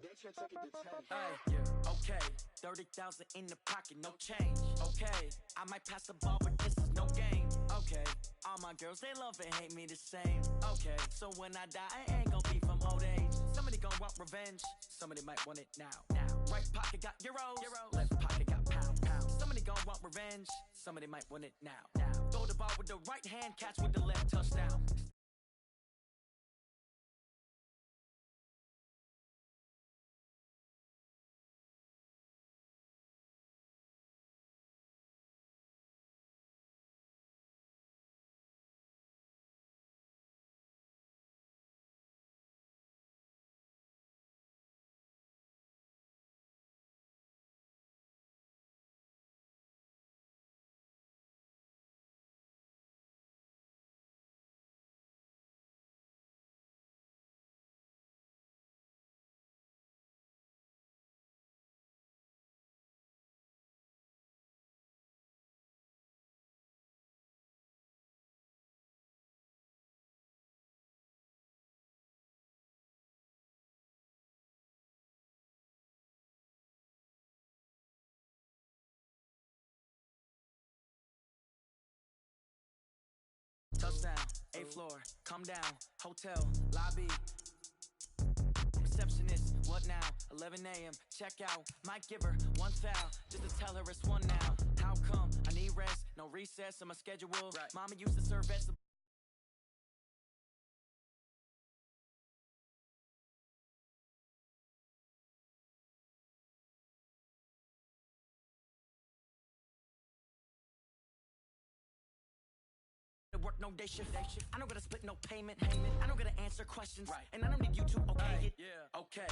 Yeah, okay. 30,000 in the pocket, no change. Okay, I might pass the ball, but this is no game. Okay, all my girls, they love and hate me the same. Okay, so when I die, I ain't gonna be from old age. Somebody gonna want revenge, somebody might want it now. Right pocket got euros, left pocket got pounds. Somebody gonna want revenge, somebody might want it now. Throw the ball with the right hand, catch with the left, touchdown. Touchdown, 8th floor, come down, hotel, lobby. Receptionist, what now? 11 a.m., check out. Might give her one foul, just to tell her it's one now. How come? I need rest, no recess in my schedule. Right. Mama used to serve vegetables. Work no day shift. I don't gotta split no payment. I don't gotta answer questions. Right. And I don't need you to okay it. Yeah. Okay.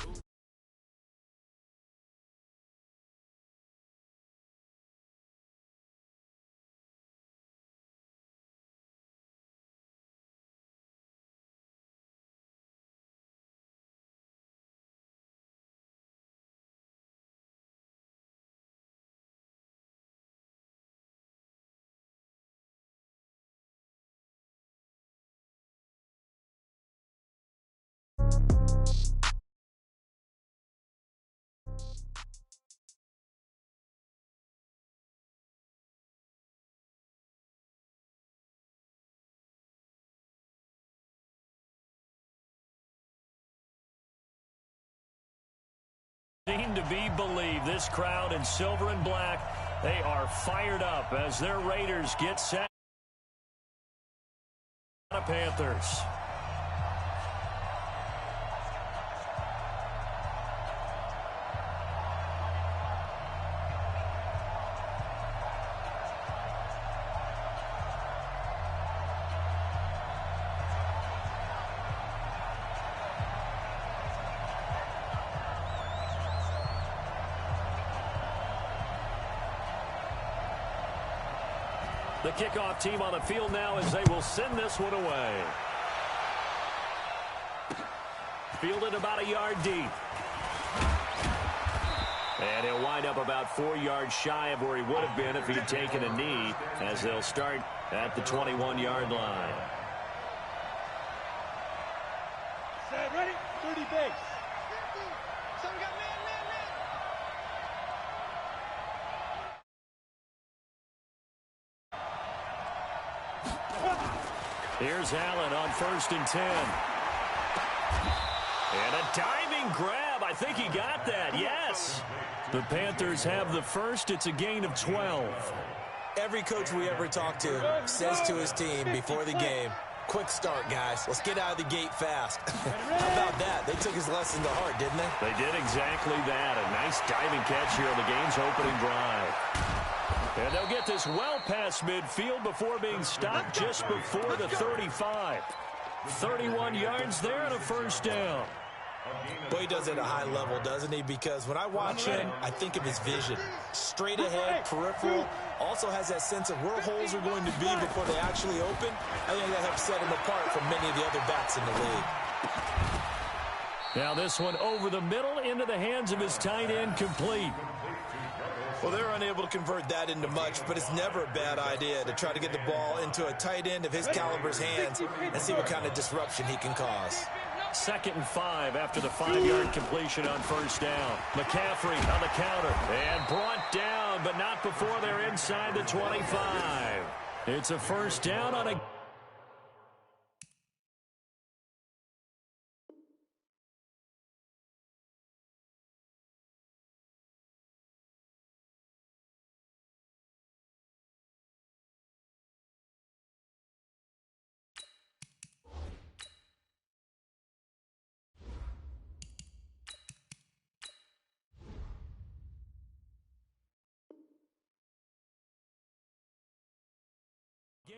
To be believed, this crowd in silver and black, they are fired up as their Raiders get set. Panthers. The kickoff team on the field now as they will send this one away. Fielded about a yard deep. And he'll wind up about 4 yards shy of where he would have been if he'd taken a knee, as they'll start at the 21-yard line. Set, ready? 30 base. Here's Allen on 1st and 10. And a diving grab. I think he got that. Yes. The Panthers have the first. It's a gain of 12. Every coach we ever talk to says to his team before the game, quick start, guys. Let's get out of the gate fast. How about that? They took his lesson to heart, didn't they? They did exactly that. A nice diving catch here on the game's opening drive. And they'll get this well past midfield before being stopped just before the 35. 31 yards there and a first down. Boy, he does it at a high level, doesn't he? Because when I watch him, I think of his vision. Straight ahead, peripheral. Also has that sense of where holes are going to be before they actually open. I think that helps set him apart from many of the other backs in the league. Now this one over the middle into the hands of his tight end, complete. Well, they're unable to convert that into much, but it's never a bad idea to try to get the ball into a tight end of his caliber's hands and see what kind of disruption he can cause. 2nd and 5 after the 5-yard completion on first down. McCaffrey on the counter and brought down, but not before they're inside the 25. It's a first down on a...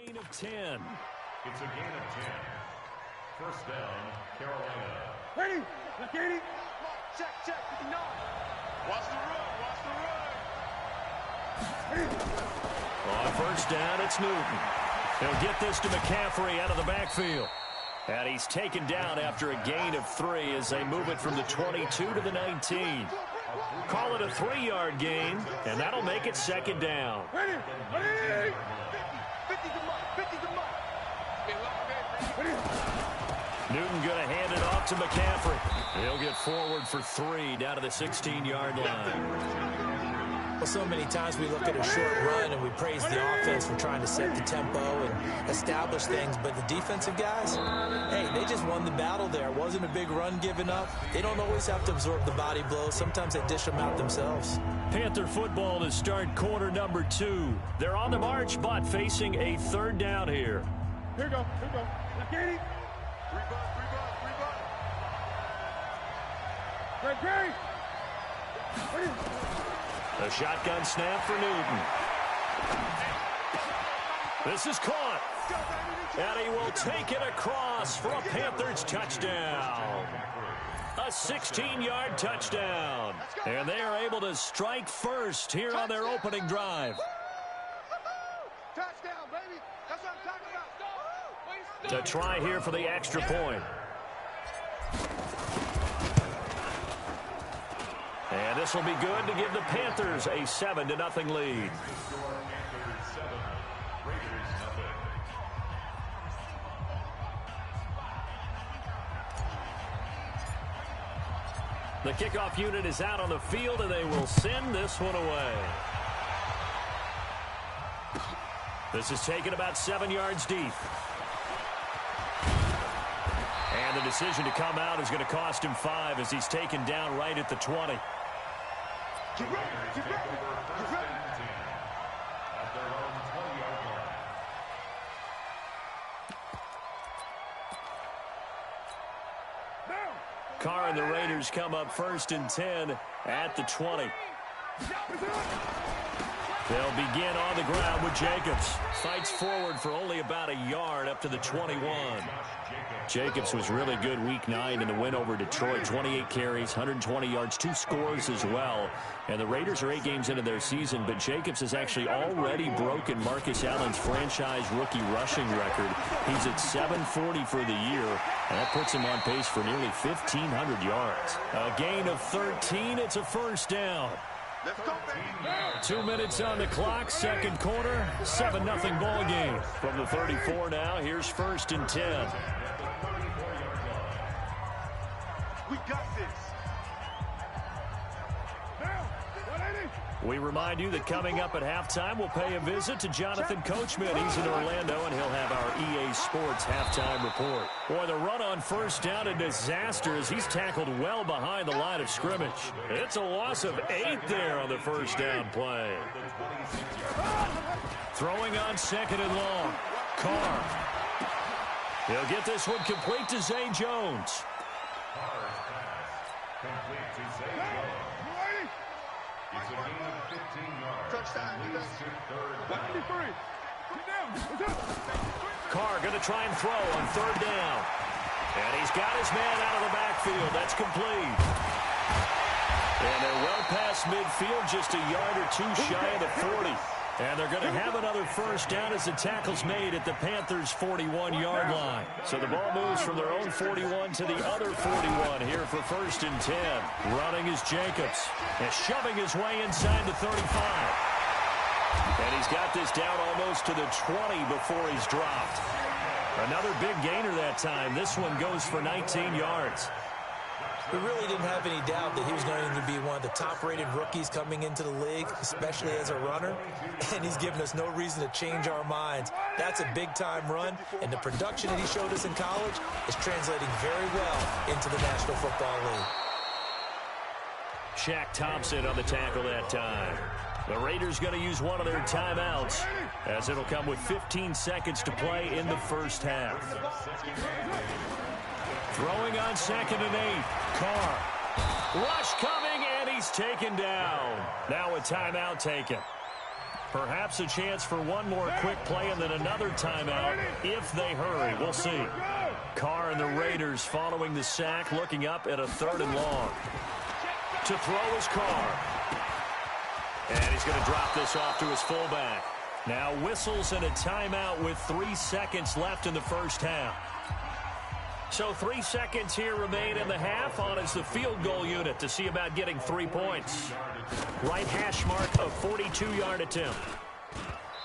Gain of 10. It's a gain of 10. First down, Carolina. Ready? Katie. Check. 59. Watch the run. On first down, it's Newton. He'll get this to McCaffrey out of the backfield. And he's taken down after a gain of 3 as they move it from the 22 to the 19. Call it a 3-yard gain, and that'll make it 2nd down. Ready? 50 to mark. Newton going to hand it off to McCaffrey. He'll get forward for 3 down to the 16-yard line. Well, so many times we look at a short run and we praise the offense for trying to set the tempo and establish things, but the defensive guys, hey, they just won the battle there. It wasn't a big run given up. They don't always have to absorb the body blows. Sometimes they dish them out themselves. Panther football to start quarter number 2. They're on the march, but facing a 3rd down here. Here we go. Katie. Ready? A shotgun snap for Newton. This is caught. And he will take it across for a Panthers touchdown. A 16-yard touchdown. And they are able to strike first here on their opening drive. Touchdown, baby. That's what I'm talking about. To try here for the extra point. And this will be good to give the Panthers a 7-0 lead. The kickoff unit is out on the field, and they will send this one away. This is taken about 7 yards deep. And the decision to come out is going to cost him 5 as he's taken down right at the 20. Get ready. Carr and the Raiders come up 1st and 10 at the 20. They'll begin on the ground with Jacobs. Fights forward for only about a yard up to the 21. Jacobs was really good week 9 in the win over Detroit. 28 carries, 120 yards, 2 scores as well. And the Raiders are 8 games into their season, but Jacobs has actually already broken Marcus Allen's franchise rookie rushing record. He's at 740 for the year, and that puts him on pace for nearly 1,500 yards. A gain of 13, it's a first down. 2 minutes on the clock, 2nd quarter, 7-0 ball game. From the 34 now, here's 1st and 10. We got this. We remind you that coming up at halftime, we'll pay a visit to Jonathan Coachman. He's in Orlando, and he'll have our EA Sports halftime report. Boy, the run on first down, a disaster as he's tackled well behind the line of scrimmage. It's a loss of 8 there on the first down play. Throwing on 2nd and long. Carr. He'll get this one complete to Zay Jones. Complete to Zay Jones. It's a gain of 15 yards. Touchdown. Carr going to try and throw on 3rd down. And he's got his man out of the backfield. That's complete. And they're well past midfield, just a yard or 2 shy of the 40. And they're going to have another first down as the tackle's made at the Panthers' 41-yard line. So the ball moves from their own 41 to the other 41 here for 1st and 10. Running is Jacobs. And shoving his way inside the 35. And he's got this down almost to the 20 before he's dropped. Another big gainer that time. This one goes for 19 yards. We really didn't have any doubt that he was going to be one of the top-rated rookies coming into the league, especially as a runner, and he's given us no reason to change our minds. That's a big-time run, and the production that he showed us in college is translating very well into the National Football League. Shaq Thompson on the tackle that time. The Raiders going to use one of their timeouts, as it'll come with 15 seconds to play in the first half. Throwing on 2nd and 8. Carr. Rush coming, and he's taken down. Now a timeout taken. Perhaps a chance for one more quick play and then another timeout if they hurry. We'll see. Carr and the Raiders following the sack, looking up at a 3rd and long. To throw is Carr. And he's going to drop this off to his fullback. Now whistles and a timeout with 3 seconds left in the first half. So 3 seconds here remain in the half. On is the field goal unit to see about getting 3 points. Right hash mark of 42-yard attempt.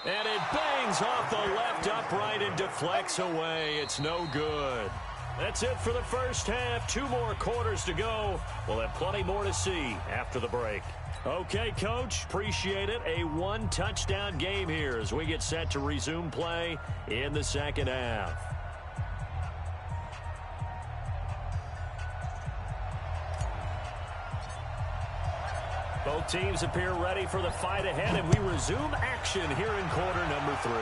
And it bangs off the left upright and deflects away. It's no good. That's it for the first half. 2 more quarters to go. We'll have plenty more to see after the break. Okay, Coach, appreciate it. A 1-touchdown game here as we get set to resume play in the second half. Both teams appear ready for the fight ahead, and we resume action here in quarter number 3.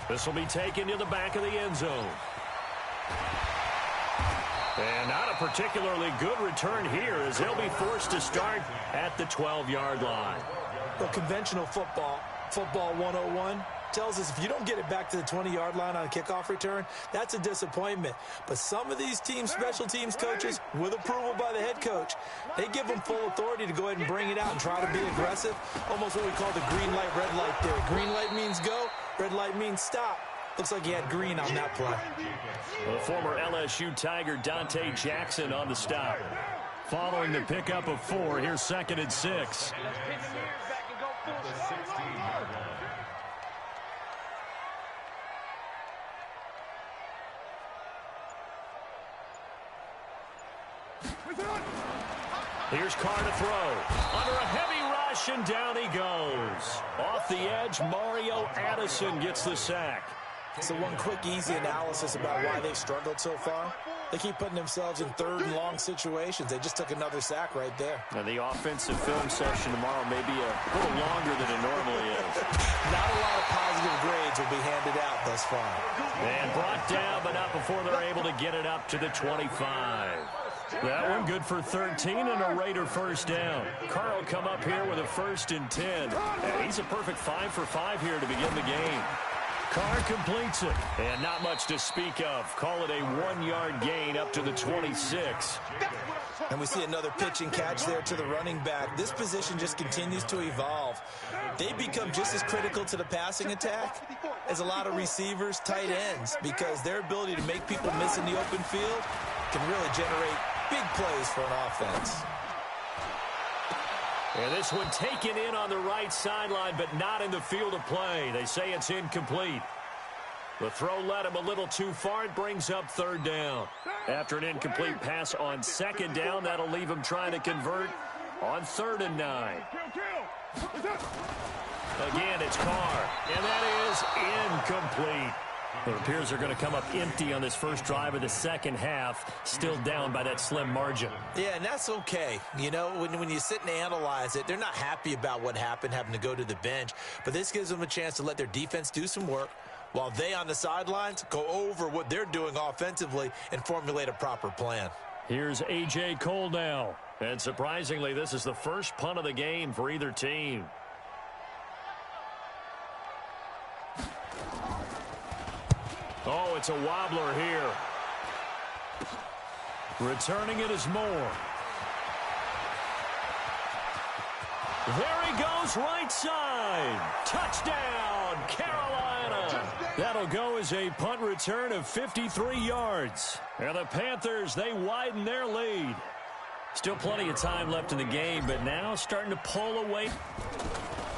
This will be taken to the back of the end zone. And not a particularly good return here as they'll be forced to start at the 12-yard line. Well, conventional football 101, tells us if you don't get it back to the 20-yard line on a kickoff return, that's a disappointment. But some of these teams, special teams coaches, with approval by the head coach, they give them full authority to go ahead and bring it out and try to be aggressive, almost what we call the green light, red light theory. Green light means go, red light means stop. Looks like he had green on that play. Well, the former LSU Tiger Dante Jackson on the stop. Following the pickup of 4, here's 2nd and 6. Here's Carr to throw. Under a heavy rush, and down he goes. Off the edge, Mario Addison gets the sack. So one quick, easy analysis about why they've struggled so far. They keep putting themselves in 3rd and long situations. They just took another sack right there. Now, the offensive film session tomorrow may be a little longer than it normally is. Not a lot of positive grades will be handed out thus far. And brought down, but not before they're able to get it up to the 25. That one good for 13 and a Raider first down. Carr will come up here with a 1st and 10. And he's a perfect 5 for 5 here to begin the game. Carr completes it, and not much to speak of. Call it a 1-yard gain up to the 26. And we see another pitch and catch there to the running back. This position just continues to evolve. They become just as critical to the passing attack as a lot of receivers, tight ends, because their ability to make people miss in the open field can really generate big plays for an offense. And this one taken in on the right sideline, but not in the field of play. They say it's incomplete. The throw led him a little too far. It brings up 3rd down. After an incomplete pass on 2nd down, that'll leave him trying to convert on 3rd and 9. Again, it's Carr, and that is incomplete. It appears they're going to come up empty on this first drive of the second half, still down by that slim margin. Yeah, and that's okay. You know, when you sit and analyze it, they're not happy about what happened, having to go to the bench. But this gives them a chance to let their defense do some work while they on the sidelines go over what they're doing offensively and formulate a proper plan. Here's A.J. Cole now. And surprisingly, this is the first punt of the game for either team. Oh, it's a wobbler here. Returning it is Moore. There he goes, right side. Touchdown, Carolina. That'll go as a punt return of 53 yards. And the Panthers, they widen their lead. Still plenty of time left in the game, but now starting to pull away.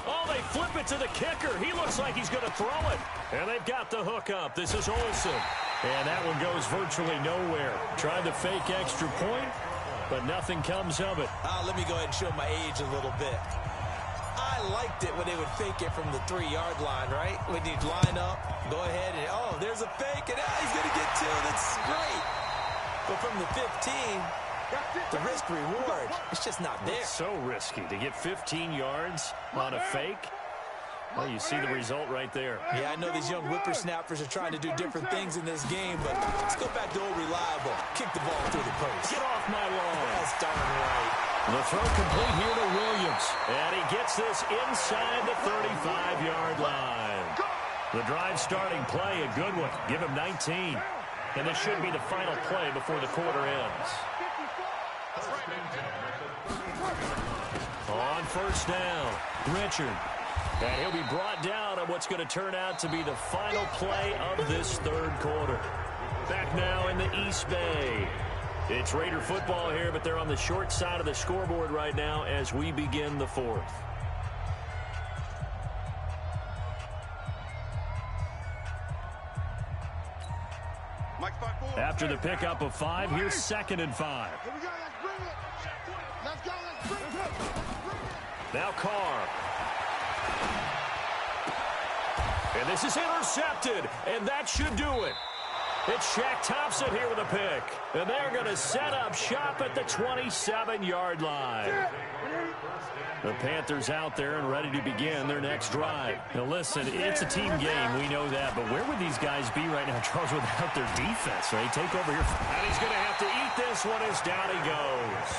Oh, they flip it to the kicker. He looks like he's going to throw it. And they've got the hook up. This is Olsen. And that one goes virtually nowhere. Tried to fake extra point, but nothing comes of it. Let me go ahead and show my age a little bit. I liked it when they would fake it from the 3-yard line, right? When you'd line up, go ahead, and oh, there's a fake, and he's going to get 2. That's great. But from the 15, the risk-reward, it's just not there. It's so risky to get 15 yards on a fake. Well, you see the result right there. Yeah, I know these young whippersnappers are trying to do different things in this game, but let's go back to old reliable. Kick the ball through the post. Get off my lawn. That's darn right. The throw complete here to Williams. And he gets this inside the 35-yard line. The drive starting play, a good one. Give him 19. And this should be the final play before the quarter ends. On first down, Richard. And he'll be brought down on what's going to turn out to be the final play of this third quarter. Back now in the East Bay. It's Raider football here, but they're on the short side of the scoreboard right now as we begin the fourth. After the pickup of 5, here's 2nd and 5. Here we go, let's bring it. Let's go, let's bring it. Now Carr. And this is intercepted, and that should do it. It's Shaq Thompson here with a pick. And they're going to set up shop at the 27-yard line. The Panthers out there and ready to begin their next drive. Now listen, it's a team game, we know that, but where would these guys be right now, Charles, without their defense? They take over here, and he's going to have to eat this one as down he goes.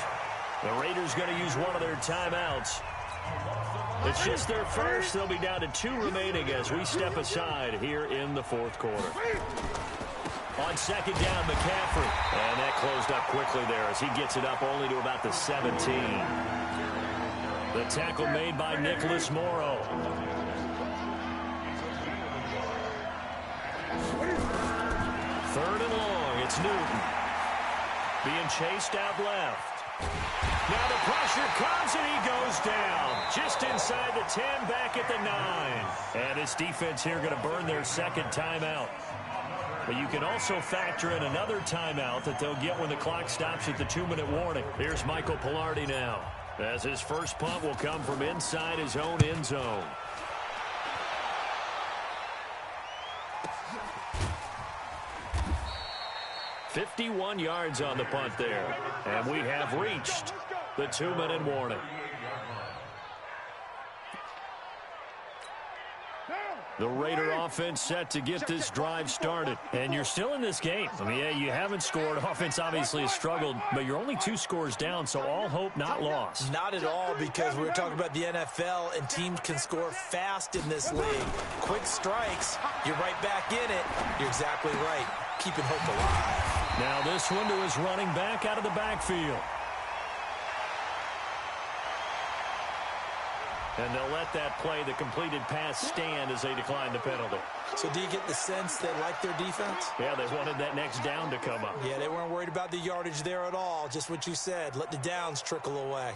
The Raiders going to use one of their timeouts. It's just their first. They'll be down to 2 remaining as we step aside here in the fourth quarter. On second down, McCaffrey. And that closed up quickly there as he gets it up only to about the 17. The tackle made by Nicholas Morrow. Third and long, it's Newton. Being chased out left. Now the pressure comes and he goes down. Just inside the 10, back at the 9. And this defense here going to burn their second timeout. But you can also factor in another timeout that they'll get when the clock stops at the 2-minute warning. Here's Michael Pilardi now, as his first punt will come from inside his own end zone. "51 yards on the punt there. And we have reached the 2-minute warning. The Raider offense set to get this drive started. And you're still in this game. I mean, yeah, you haven't scored. Offense obviously has struggled, but you're only 2 scores down, so all hope not lost. Not at all, because we're talking about the NFL, and teams can score fast in this league. Quick strikes, you're right back in it. You're exactly right. Keeping hope alive. Now this one to his running back out of the backfield. And they'll let that play, the completed pass, stand as they decline the penalty. So do you get the sense they like their defense? Yeah, they wanted that next down to come up. Yeah, they weren't worried about the yardage there at all. Just what you said. Let the downs trickle away.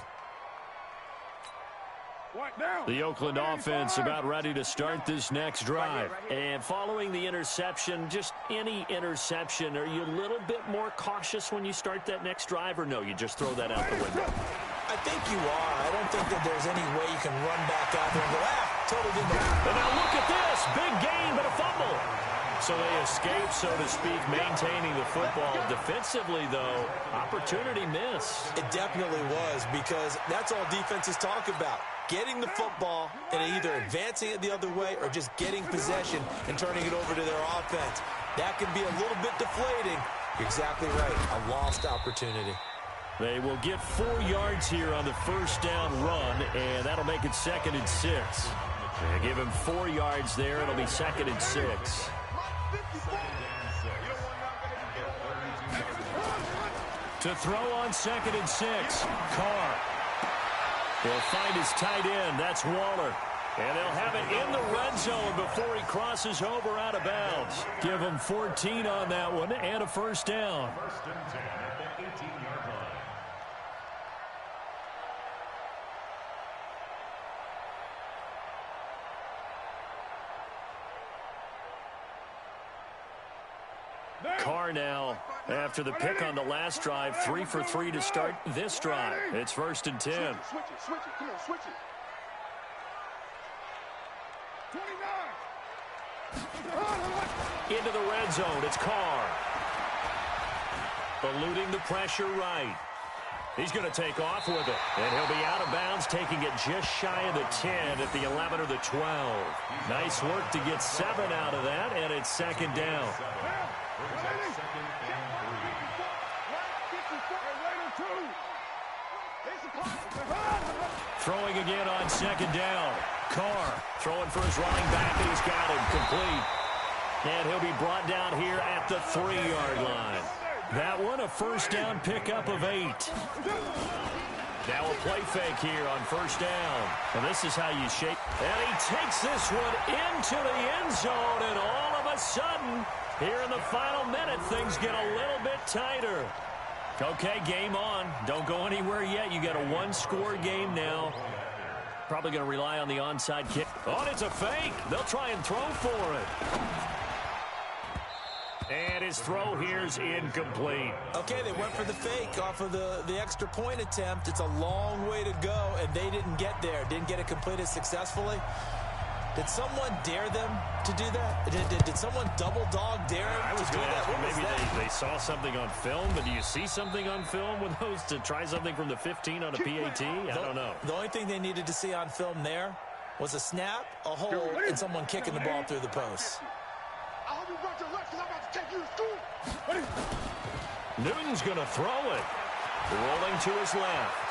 The Oakland offense about ready to start this next drive. And following the interception, just any interception, are you a little bit more cautious when you start that next drive, or no, you just throw that out the window? I think you are. I don't think that there's any way you can run back out there and go, totally didn't know. And now look at this. Big gain, but a fumble. So they escape, so to speak, maintaining the football. Defensively, though, opportunity miss. It definitely was, because that's all defenses talk about. Getting the football and either advancing it the other way or just getting possession and turning it over to their offense. That can be a little bit deflating. You're exactly right. A lost opportunity. They will get 4 yards here on the first down run, and that'll make it 2nd and 6. They give him 4 yards there. It'll be 2nd and 6. To throw on 2nd and 6, Carr. He'll find his tight end. That's Waller. And they'll have it in the red zone before he crosses over out of bounds. Give him 14 on that one and a first down. Carr now after the pick on the last drive. 3 for 3 to start this drive. It's 1st and 10. Switch it. Come on, switch it. 29. Into the red zone. It's Carr. Eluding the pressure right. He's going to take off with it. And he'll be out of bounds, taking it just shy of the 10 at the 11 or the 12. Nice work to get 7 out of that, and it's 2nd down. Throwing again on 2nd down. Carr throwing for his running back, and he's got him complete. And he'll be brought down here at the 3-yard line. That one, a 1st down pickup of 8. Now a play fake here on 1st down. And this is how you shape. And he takes this one into the end zone, and all of a sudden, here in the final minute, things get a little bit tighter. Okay, game on. Don't go anywhere yet. You got a 1-score game now. Probably going to rely on the onside kick. Oh, and it's a fake. They'll try and throw for it. And his throw here's incomplete. Okay, they went for the fake off of the extra point attempt. It's a long way to go, and they didn't get there. Didn't get it completed successfully. Did someone dare them to do that? Did someone double dog dare them to do that? Maybe they saw something on film, but do you see something on film with those to try something from the 15 on a PAT? I don't know. The only thing they needed to see on film there was a snap, a hole, and someone kicking the ball through the post. I hope you brought your left because I'm about to take you to school. Newton's going to throw it. Rolling to his left.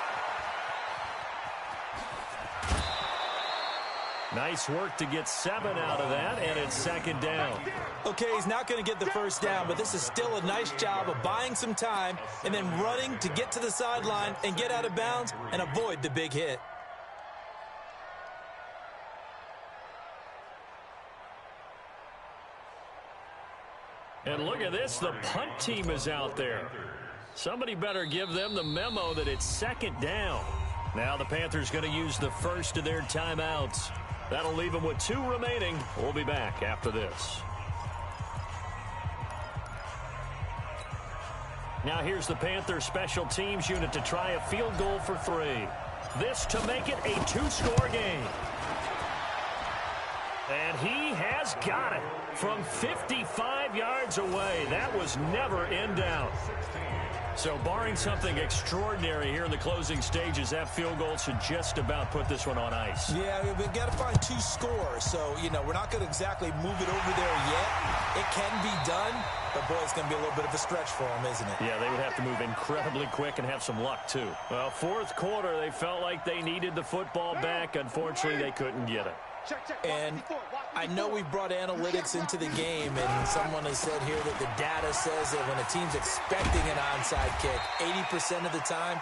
Nice work to get 7 out of that, and it's 2nd down. Okay, he's not going to get the 1st down, but this is still a nice job of buying some time and then running to get to the sideline and get out of bounds and avoid the big hit. And look at this, the punt team is out there. Somebody better give them the memo that it's 2nd down. Now the Panthers going to use the first of their timeouts. That'll leave them with 2 remaining. We'll be back after this. Now here's the Panthers special teams unit to try a field goal for 3. This to make it a 2-score game. And he has got it from 55 yards away. That was never in doubt. So barring something extraordinary here in the closing stages, that field goal should just about put this one on ice. Yeah, we've got to find 2 scores. So, you know, we're not going to exactly move it over there yet. It can be done, but, boy, it's going to be a little bit of a stretch for them, isn't it? Yeah, they would have to move incredibly quick and have some luck, too. Well, 4th quarter, they felt like they needed the football back. Unfortunately, they couldn't get it. And I know we brought analytics into the game, and someone has said here that the data says that when a team's expecting an onside kick, 80% of the time,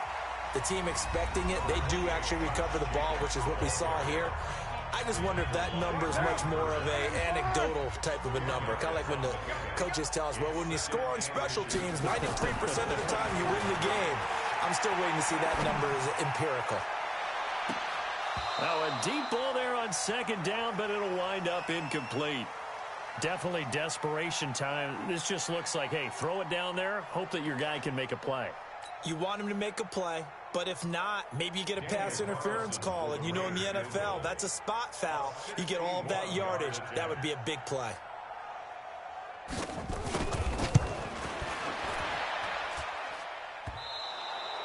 the team expecting it, they do actually recover the ball, which is what we saw here. I just wonder if that number is much more of an anecdotal type of a number. Kind of like when the coaches tell us, well, when you score on special teams, 93% of the time you win the game. I'm still waiting to see that number is empirical. Now a deep ball there on 2nd down, but it'll wind up incomplete. Definitely desperation time. This just looks like, hey, throw it down there, hope that your guy can make a play. You want him to make a play, but if not, maybe you get a pass interference call, and you know in the NFL, that's a spot foul. You get all of that yardage. That would be a big play.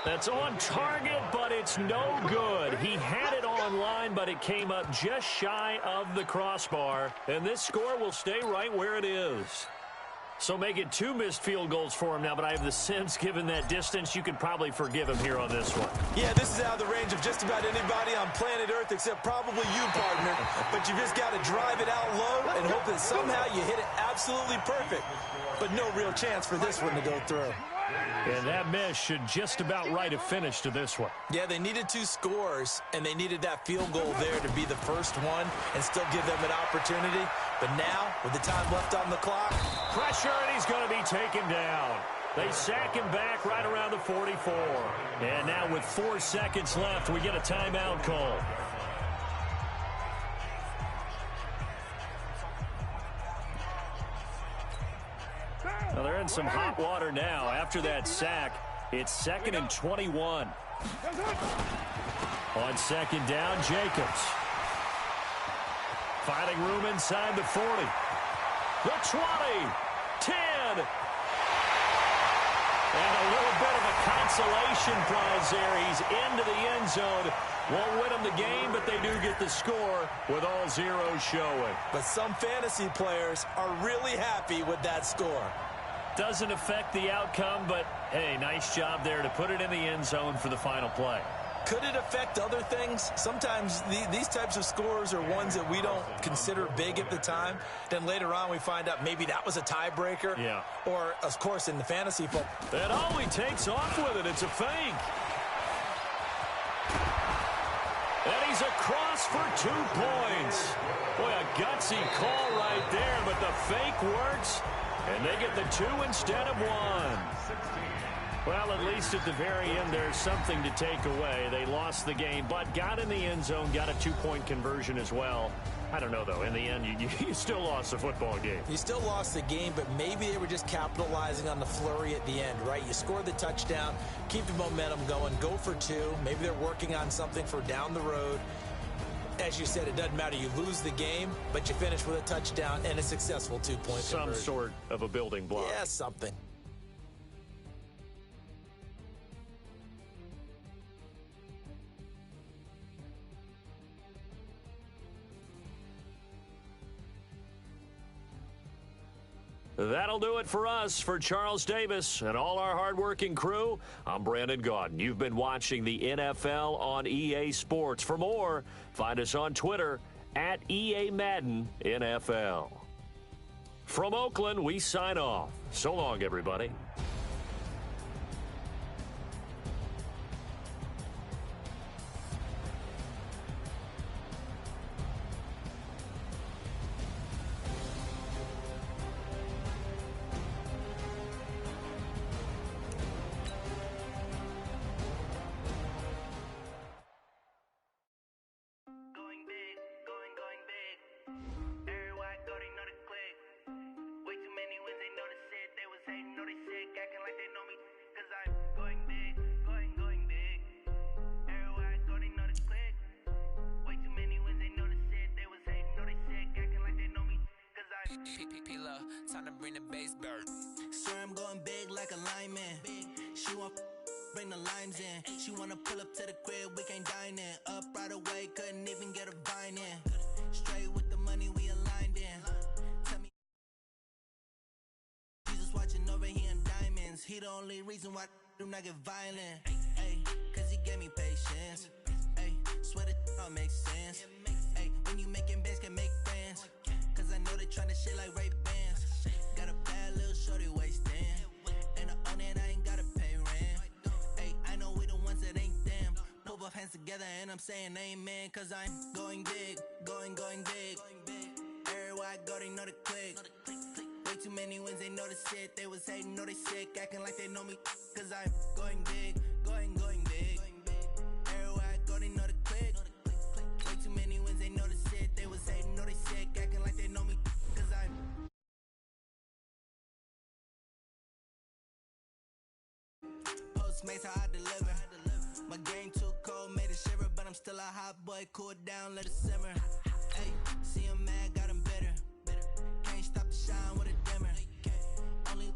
That's on target, but it's no good. He had it on line, but it came up just shy of the crossbar. And this score will stay right where it is. So make it 2 missed field goals for him now, but I have the sense, given that distance, you could probably forgive him here on this one. Yeah, this is out of the range of just about anybody on planet Earth except probably you, partner. But you just got to drive it out low and hope that somehow you hit it absolutely perfect. But no real chance for this one to go through. And that miss should just about write a finish to this one. Yeah, they needed 2 scores, and they needed that field goal there to be the first one and still give them an opportunity. But now, with the time left on the clock, pressure, and he's going to be taken down. They sack him back right around the 44. And now with 4 seconds left, we get a timeout call. Well, they're in some hot water now. After that sack, it's 2nd and 21. On 2nd down, Jacobs. Finding room inside the 40. The 20. 10. And a little bit of a consolation prize there. He's into the end zone. Won't win them the game, but they do get the score with all zeros showing. But some fantasy players are really happy with that score. Doesn't affect the outcome, but, hey, nice job there to put it in the end zone for the final play. Could it affect other things? Sometimes these types of scores are ones that we don't consider big at the time. Then later on we find out maybe that was a tiebreaker. Yeah. Or, of course, in the fantasy football. And all he takes off with it, it's a fake. And he's across for 2 points. Boy, a gutsy call right there, but the fake works, and they get the 2 instead of 1. Well, at least at the very end, there's something to take away. They lost the game, but got in the end zone, got a 2-point conversion as well. I don't know, though. In the end, you still lost the football game. You still lost the game, but maybe they were just capitalizing on the flurry at the end, right? You scored the touchdown, keep the momentum going, go for 2. Maybe they're working on something for down the road. As you said, it doesn't matter. You lose the game, but you finish with a touchdown and a successful 2-point conversion. Some sort of a building block. Yeah, something. That'll do it for us. For Charles Davis and all our hardworking crew, I'm Brandon Gaudin. You've been watching the NFL on EA Sports. For more, find us on Twitter at EA Madden NFL. From Oakland, we sign off. So long, everybody. Time to bring the bass dirt. Swear I'm going big like a lineman. She want bring the limes in. She wanna pull up to the crib, we can't dine in. Up right away, couldn't even get a vine in. Straight with the money we aligned in. Tell me Jesus watching over here in diamonds. He the only reason why I do not get violent. Ay, cause he gave me patience. Ay, swear that all makes sense. Ay, when you making bands can make friends. Cause I know they tryna shit like Ray Bans. Got a bad little shorty wasting. And I own it, I ain't gotta pay rent. Ay, I know we the ones that ain't them. Put both hands together and I'm saying amen. Cause I'm going big, going big. Everywhere I go, they know the click. Way too many wins, they know the shit. They was hating, know they sick, acting like they know me. Cause I'm going big, going big. Everywhere I go, they know the click. Way too many wins, they know the shit. They was hating, know they sick, acting like they know me. Cause I'm Postmates, how I deliver. My game too cold, made it shiver. But I'm still a hot boy, cool it down, let it simmer. Hey, see him mad, got him bitter. Can't stop the shine with a dimmer. Only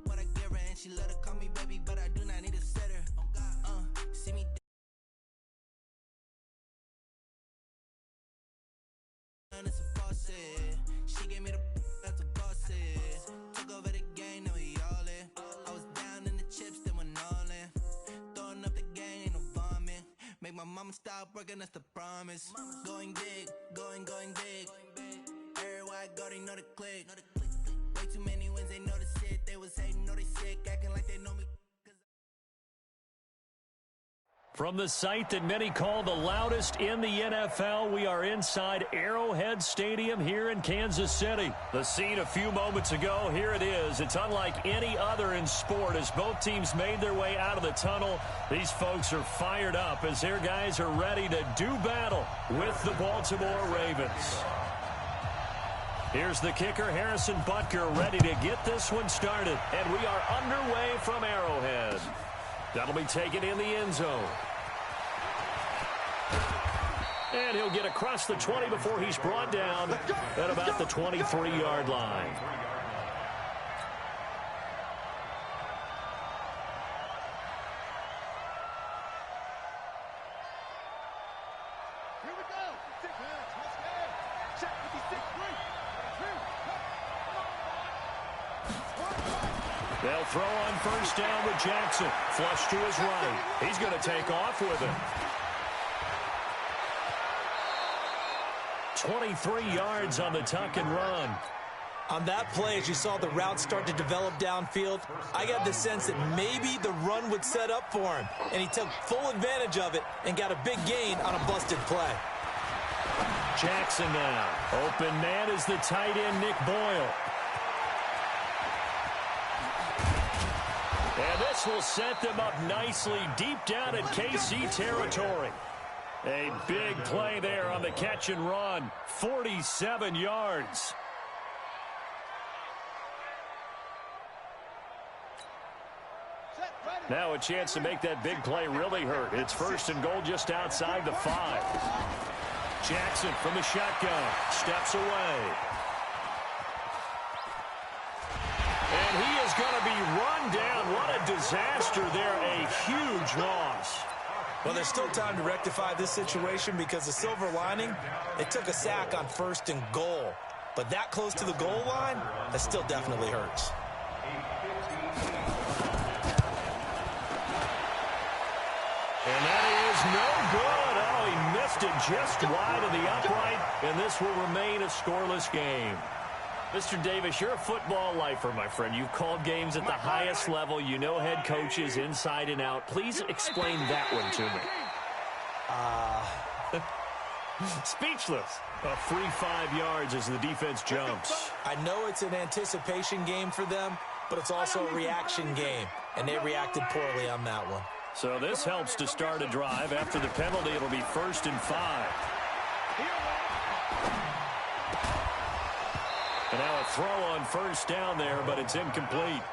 what I give her, and she let her call me baby, but I do not need a sitter. See me it's a faucet. She gave me the that's a faucet. Took over the game, now we all in. I was down in the chips, then went all in. Throwing up the game, ain't no vomit. Make my mama stop working, that's the promise. Going big, going big. Everywhere I go, they know the click. Way too many wins, they know the shit. They was hating, know they sick, acting like they know me. From the site that many call the loudest in the NFL, we are inside Arrowhead Stadium here in Kansas City. The scene a few moments ago, here it is. It's unlike any other in sport as both teams made their way out of the tunnel. These folks are fired up as their guys are ready to do battle with the Baltimore Ravens. Here's the kicker, Harrison Butker, ready to get this one started. And we are underway from Arrowhead. That'll be taken in the end zone. And he'll get across the 20 before he's brought down at about the 23-yard line. They'll throw on first down with Jackson. Flush to his right. He's going to take off with it. 23 yards on the tuck and run. On that play, as you saw the route start to develop downfield, I got the sense that maybe the run would set up for him. And he took full advantage of it and got a big gain on a busted play. Jackson now. Open man is the tight end, Nick Boyle. And this will set them up nicely deep down in KC territory. A big play there on the catch and run. 47 yards. Now a chance to make that big play really hurt. It's first and goal just outside the 5. Jackson from the shotgun. Steps away. And he is going to be run down. What a disaster there. A huge loss. Well, there's still time to rectify this situation because the silver lining, they took a sack on first and goal. But that close to the goal line, that still definitely hurts. And that is no good. Oh, he missed it just wide of the upright, and this will remain a scoreless game. Mr. Davis, you're a football lifer, my friend. You've called games at the highest level. You know head coaches inside and out. Please explain that one to me. Speechless. A free 5 yards as the defense jumps. I know it's an anticipation game for them, but it's also a reaction game, and they reacted poorly on that one. So this helps to start a drive. After the penalty, it'll be first and 5. And now a throw on first down there, but it's incomplete.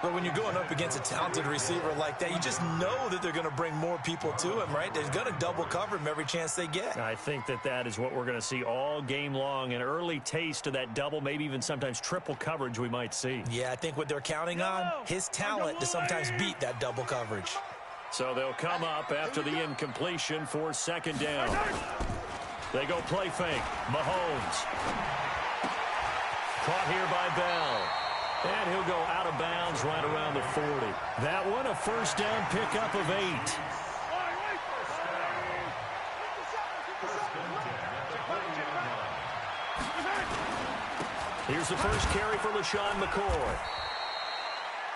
But when you're going up against a talented receiver like that, you just know that they're going to bring more people to him, right? They're going to double cover him every chance they get. I think that is what we're going to see all game long. An early taste of that double, maybe even sometimes triple coverage we might see. Yeah, I think what they're counting on, his talent to sometimes beat that double coverage. So they'll come up after the incompletion for second down. They go play fake. Mahomes. Caught here by Bell. And he'll go out of bounds right around the 40. That one a first down pickup of 8. Here's the first carry for LaShawn McCoy.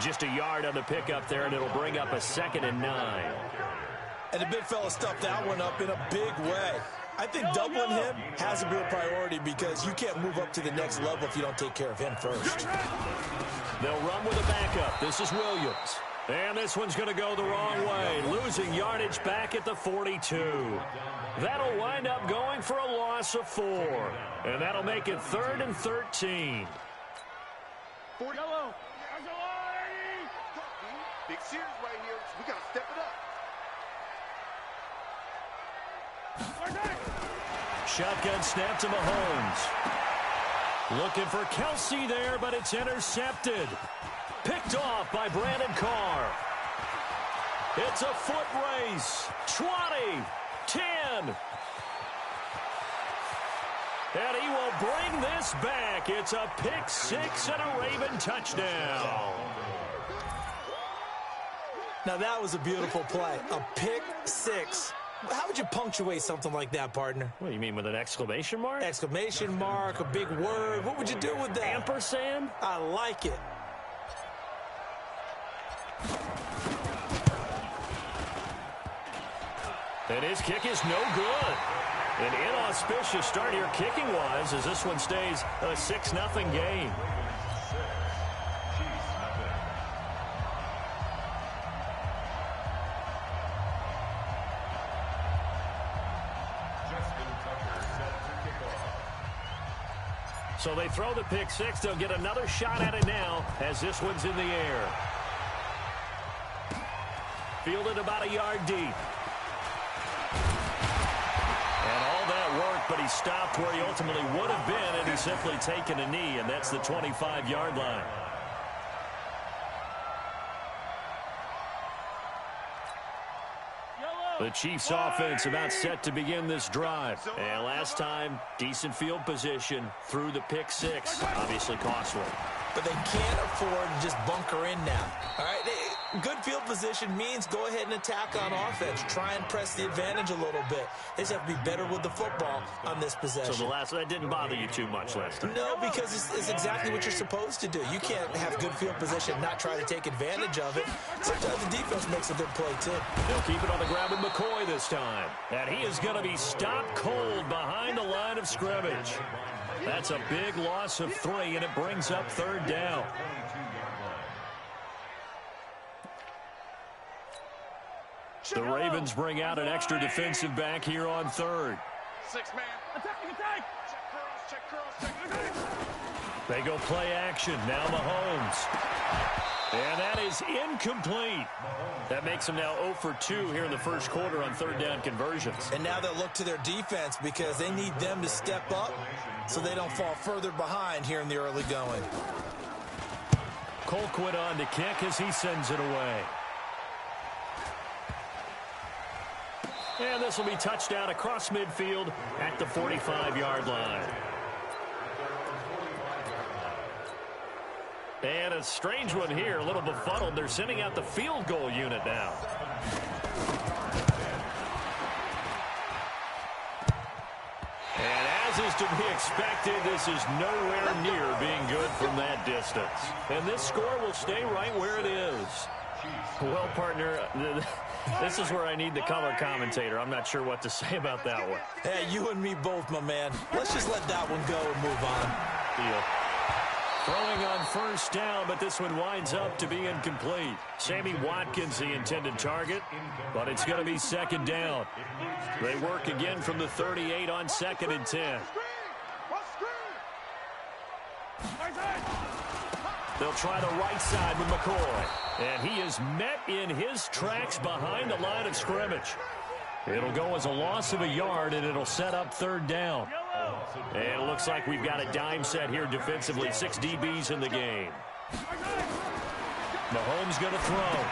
Just a yard on the pickup there, and it'll bring up a 2nd and 9. And the big fella stuffed that one up in a big way. I think doubling him has to be a priority because you can't move up to the next level if you don't take care of him first. They'll run with a backup. This is Williams. And this one's going to go the wrong way, losing yardage back at the 42. That'll wind up going for a loss of 4. And that'll make it 3rd and 13. Big series right here. We got to step it up. Shotgun snap to Mahomes. Looking for Kelsey there, but it's intercepted. Picked off by Brandon Carr. It's a foot race. 20, 10. And he will bring this back. It's a pick 6 and a Raven touchdown. Now that was a beautiful play. A pick 6. How would you punctuate something like that, partner? What do you mean, with an exclamation mark? Exclamation mark, a big word. What would you do with that? Ampersand? I like it. And his kick is no good. An inauspicious start here kicking-wise as this one stays a 6-0 game. So they throw the pick six. They'll get another shot at it now as this one's in the air. Fielded about a yard deep. And all that work, but he stopped where he ultimately would have been, and he's simply taken a knee, and that's the 25-yard line. The Chiefs offense about set to begin this drive. And last time, decent field position through the pick six. Obviously costly. But they can't afford to just bunker in now. All right, good field position means go ahead and attack on offense. Try and press the advantage a little bit. They just have to be better with the football on this possession. So that didn't bother you too much last time? No, because it's exactly what you're supposed to do. You can't have good field position and not try to take advantage of it. Sometimes the defense makes a good play, too. They'll keep it on the ground with McCoy this time. And he is going to be stopped cold behind the line of scrimmage. That's a big loss of 3, and it brings up third down. The Ravens bring out an extra defensive back here on third. 6-man. Attack. Check cross. They go play action. Now Mahomes. And that is incomplete. That makes them now 0 for 2 here in the first quarter on third down conversions. And now they'll look to their defense because they need them to step up so they don't fall further behind here in the early going. Colquitt on to kick as he sends it away. And this will be touchdown across midfield at the 45-yard line. And a strange one here, a little befuddled. They're sending out the field goal unit now. And as is to be expected, this is nowhere near being good from that distance. And this score will stay right where it is. Well, partner, this is where I need the color commentator. I'm not sure what to say about that one. Hey, you and me both, my man. Let's just let that one go and move on. Deal. Throwing on first down, but this one winds up to be incomplete. Sammy Watkins, the intended target, but it's going to be second down. They work again from the 38 on 2nd and 10. They'll try the right side with McCoy. And he is met in his tracks behind the line of scrimmage. It'll go as a loss of a yard, and it'll set up third down. And it looks like we've got a dime set here defensively. 6 DBs in the game. Mahomes going to throw.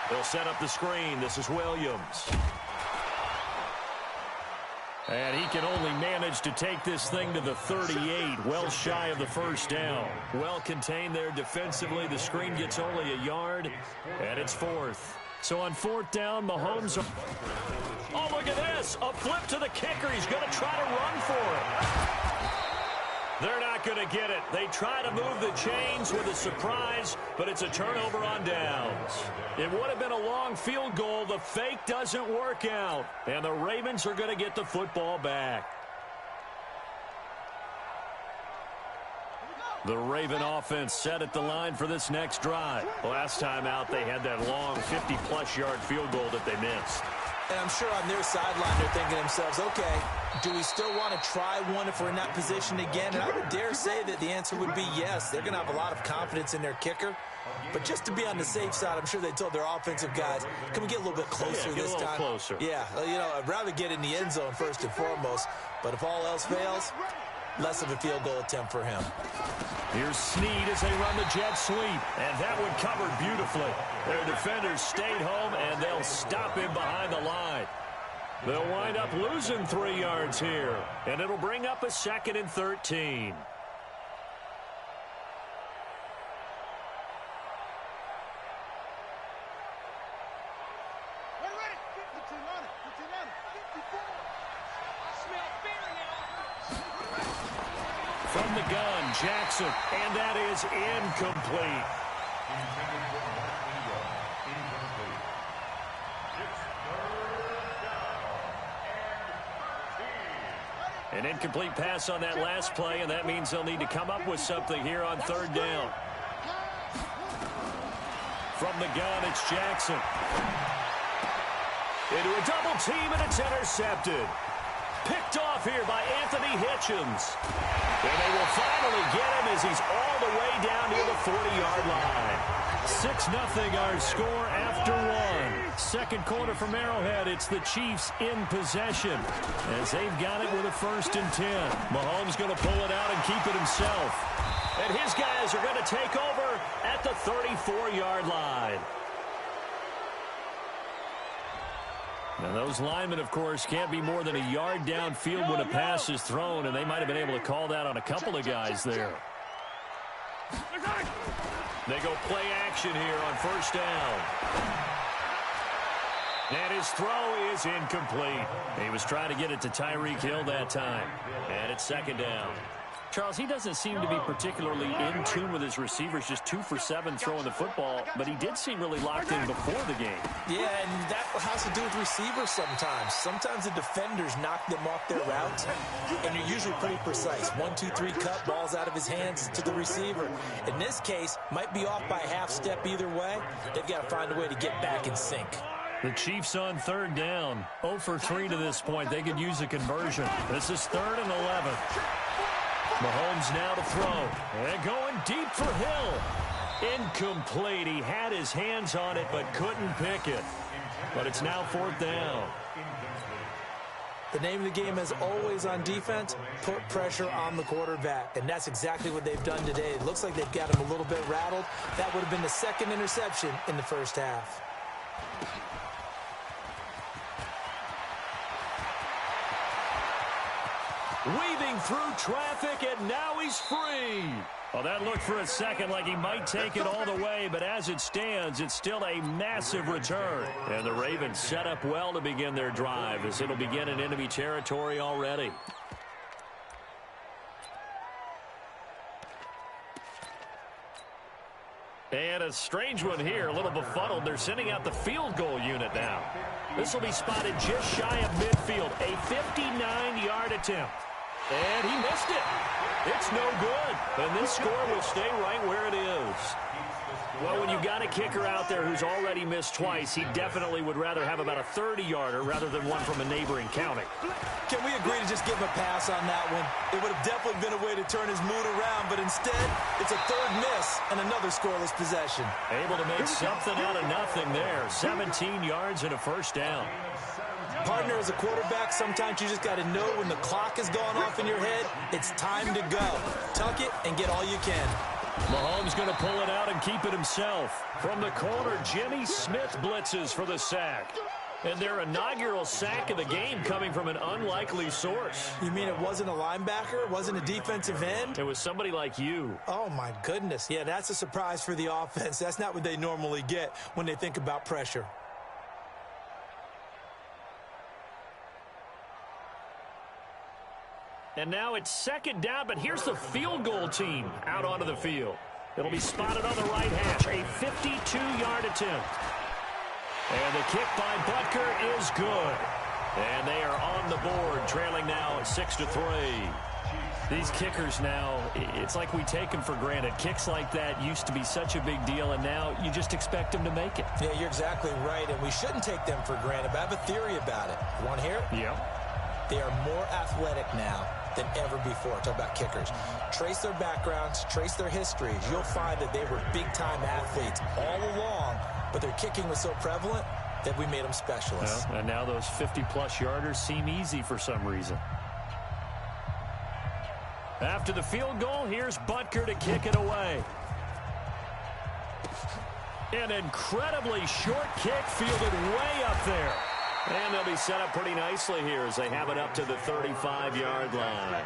They'll set up the screen. This is Williams. And he can only manage to take this thing to the 38, well shy of the first down. Well contained there defensively. The screen gets only a yard, and it's 4th. So on 4th down, Mahomes... Oh, look at this. A flip to the kicker. He's going to try to run for it. They're not going to get it. They try to move the chains with a surprise, but it's a turnover on downs. It would have been a long field goal. The fake doesn't work out, and the Ravens are going to get the football back. The Raven offense set at the line for this next drive. Last time out, they had that long 50-plus yard field goal that they missed. And I'm sure on their sideline, they're thinking to themselves, okay, do we still want to try one if we're in that position again? And I would dare say that the answer would be yes. They're going to have a lot of confidence in their kicker. But just to be on the safe side, I'm sure they told their offensive guys, can we get a little bit closer this time? Closer. Yeah, you know, I'd rather get in the end zone first and foremost. But if all else fails, less of a field goal attempt for him. Here's Snead as they run the jet sweep. And that one covered beautifully. Their defenders stayed home, and they'll stop him behind the line. They'll wind up losing 3 yards here. And it'll bring up a 2nd and 13. From the gun, Jackson, and that is incomplete. An incomplete pass on that last play, and that means they'll need to come up with something here on third down. From the gun, it's Jackson. Into a double team, and it's intercepted. picked off here by Anthony Hitchens. And they will finally get him as he's all the way down near the 40-yard line. 6-0 our score after one. Second quarter from Arrowhead. It's the Chiefs in possession as they've got it with a 1st and 10. Mahomes going to pull it out and keep it himself. And his guys are going to take over at the 34-yard line. Now, those linemen, of course, can't be more than a yard downfield when a pass is thrown, and they might have been able to call that on a couple of guys there. They go play action here on 1st down. And his throw is incomplete. He was trying to get it to Tyreek Hill that time. And it's 2nd down. Charles, he doesn't seem to be particularly in tune with his receivers, just 2 for 7 throwing the football, but he did seem really locked in before the game. Yeah, and that has to do with receivers sometimes. Sometimes the defenders knock them off their routes, and you're usually pretty precise. 1, 2, 3 cut, balls out of his hands to the receiver. In this case, might be off by a half step either way. They've got to find a way to get back in sync. The Chiefs on 3rd down. 0 for 3 to this point. They could use a conversion. This is 3rd and 11. Mahomes now to throw. And going deep for Hill. Incomplete. He had his hands on it but couldn't pick it. But it's now 4th down. The name of the game is always on defense, put pressure on the quarterback. And that's exactly what they've done today. It looks like they've got him a little bit rattled. That would have been the 2nd interception in the 1st half. Weaving through traffic, and now he's free. Well, that looked for a second like he might take it all the way, but as it stands, it's still a massive return. And the Ravens set up well to begin their drive as it'll begin in enemy territory already. And a strange one here, a little befuddled. They're sending out the field goal unit now. This will be spotted just shy of midfield, a 59-yard attempt. And he missed it. It's no good. And this score will stay right where it is. Well, when you've got a kicker out there who's already missed twice, he definitely would rather have about a 30-yarder rather than one from a neighboring county. Can we agree to just give him a pass on that one? It would have definitely been a way to turn his mood around, but instead, it's a 3rd miss and another scoreless possession. Able to make something out of nothing there. 17 yards and a 1st down. Partner, as a quarterback, sometimes you just got to know when the clock is going off in your head, it's time to go. Tuck it and get all you can. Mahomes going to pull it out and keep it himself. From the corner, Jimmy Smith blitzes for the sack. And their inaugural sack of the game coming from an unlikely source. You mean it wasn't a linebacker? It wasn't a defensive end? It was somebody like you. Oh, my goodness. Yeah, that's a surprise for the offense. That's not what they normally get when they think about pressure. And now it's 2nd down, but here's the field goal team out onto the field. It'll be spotted on the right hash, a 52-yard attempt. And the kick by Butker is good. And they are on the board, trailing now 6-3. These kickers now, it's like we take them for granted. Kicks like that used to be such a big deal, and now you just expect them to make it. Yeah, you're exactly right, and we shouldn't take them for granted, but I have a theory about it. You want to hear it? Yeah. They are more athletic now than ever before. Talk about kickers. Trace their backgrounds, trace their histories. You'll find that they were big-time athletes all along, but their kicking was so prevalent that we made them specialists. Well, and now those 50-plus yarders seem easy for some reason. After the field goal, here's Butker to kick it away. An incredibly short kick fielded way up there. And they'll be set up pretty nicely here as they have it up to the 35-yard line.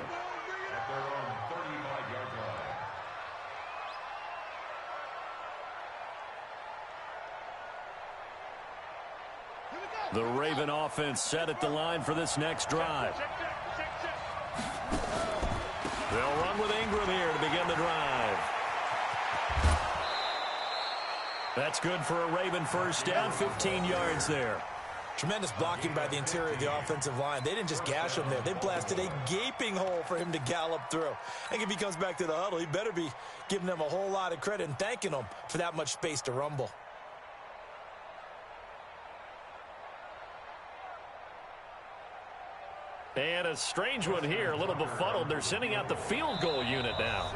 The Raven offense set at the line for this next drive. They'll run with Ingram here to begin the drive. That's good for a Raven 1st down, 15 yards there. Tremendous blocking by the interior of the offensive line. They didn't just gash him there. They blasted a gaping hole for him to gallop through. And if he comes back to the huddle, he better be giving them a whole lot of credit and thanking them for that much space to rumble. And a strange one here, a little befuddled. They're sending out the field goal unit now.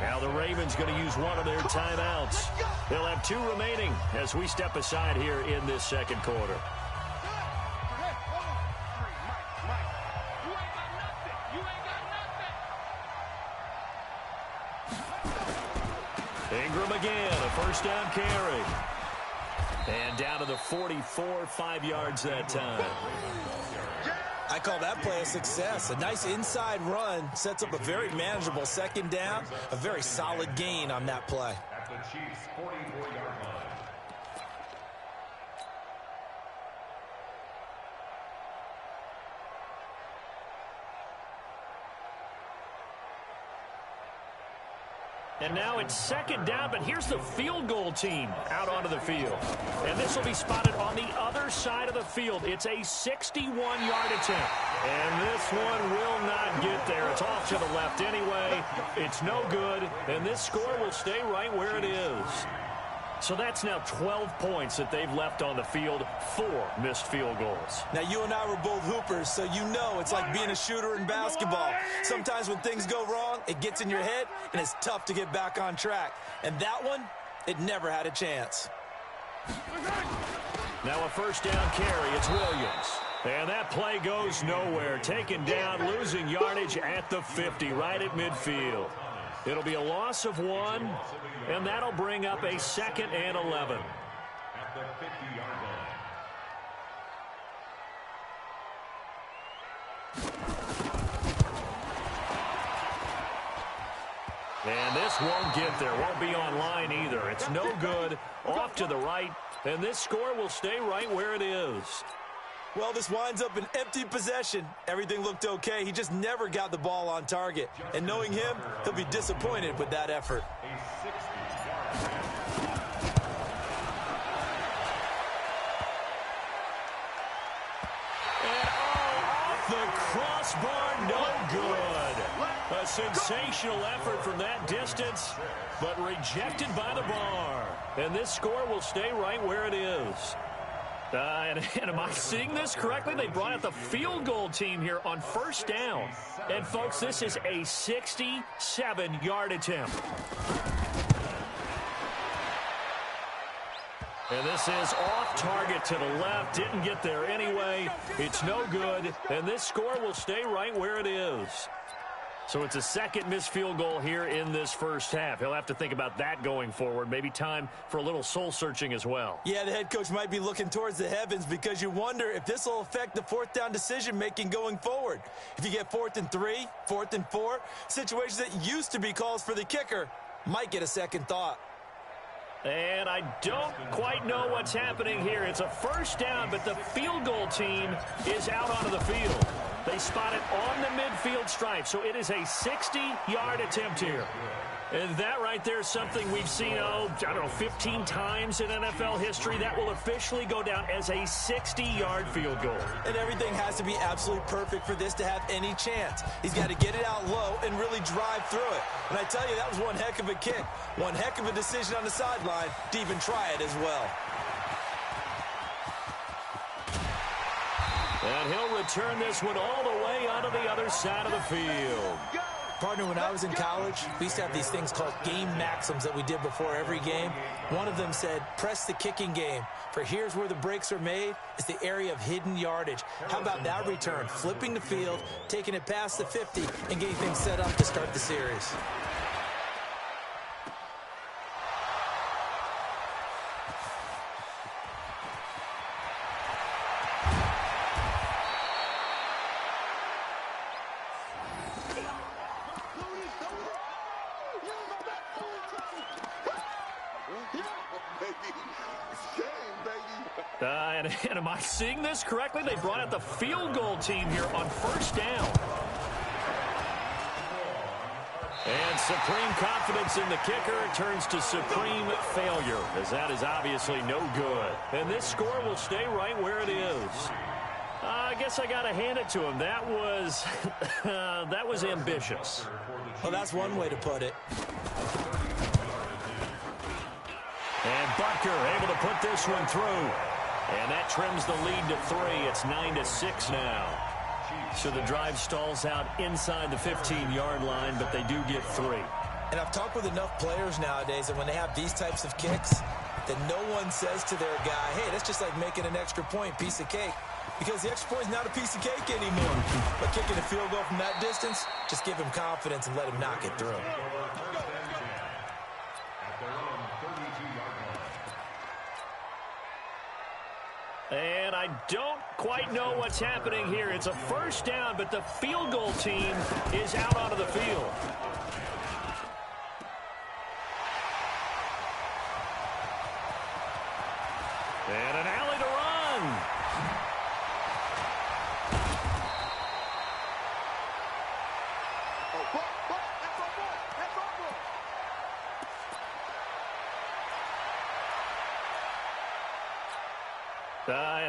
Now the Ravens going to use one of their timeouts. They'll have 2 remaining as we step aside here in this second quarter. Ingram again, a first down carry. And down to the 44, 5 yards that time. I call that play a success. A nice inside run sets up a very manageable second down. A very solid gain on that play. At the Chiefs' 44-yard line. And now it's second down, but here's the field goal team out onto the field. And this will be spotted on the other side of the field. It's a 61-yard attempt. And this one will not get there. It's off to the left anyway. It's no good. And this score will stay right where it is. So that's now 12 points that they've left on the field, 4 missed field goals. Now, you and I were both hoopers, so you know it's like being a shooter in basketball. Sometimes when things go wrong, it gets in your head, and it's tough to get back on track. And that one, it never had a chance. Now a first down carry. It's Williams. And that play goes nowhere. Taken down, losing yardage at the 50, right at midfield. It'll be a loss of 1, and that'll bring up a 2nd and 11. At the 50-yard line. And this won't get there. Won't be online either. It's no good. Off to the right, and this score will stay right where it is. Well, this winds up an empty possession. Everything looked okay. He just never got the ball on target. And knowing him, he'll be disappointed with that effort. A 60-yard And off the crossbar, no good. A sensational effort from that distance, but rejected by the bar. And this score will stay right where it is. And am I seeing this correctly? They brought out the field goal team here on first down. And, folks, this is a 67-yard attempt. And this is off target to the left. Didn't get there anyway. It's no good. And this score will stay right where it is. So it's a 2nd missed field goal here in this first half. He'll have to think about that going forward. Maybe time for a little soul-searching as well. Yeah, the head coach might be looking towards the heavens because you wonder if this will affect the 4th down decision-making going forward. If you get 4th and 3, 4th and 4, situations that used to be calls for the kicker might get a second thought. And I don't quite know what's happening here. It's a first down, but the field goal team is out onto the field. They spot it on the midfield stripe, so it is a 60-yard attempt here. And that right there is something we've seen, 15 times in NFL history. That will officially go down as a 60-yard field goal. And everything has to be absolutely perfect for this to have any chance. He's got to get it out low and really drive through it. And I tell you, that was one heck of a kick. One heck of a decision on the sideline to even try it as well. And he'll return this one all the way onto the other side of the field. Partner, when I was in college, we used to have these things called game maxims that we did before every game. One of them said, press the kicking game. For here's where the breaks are made. It's the area of hidden yardage. How about that return? Flipping the field, taking it past the 50, and getting things set up to start the series. And am I seeing this correctly? They brought out the field goal team here on first down. And supreme confidence in the kicker turns to supreme failure, as that is obviously no good. And this score will stay right where it is. I guess I got to hand it to him. That was that was ambitious. Well, that's one way to put it. And Butker able to put this one through. And that trims the lead to 3. It's 9-6 now. So the drive stalls out inside the 15-yard line, but they do get 3. And I've talked with enough players nowadays that when they have these types of kicks, that no one says to their guy, hey, that's just like making an extra point, piece of cake. Because the extra point is not a piece of cake anymore. But kicking a field goal from that distance, just give him confidence and let him knock it through. And I don't quite know what's happening here. It's a first down, but the field goal team is out onto the field. And an alley to run.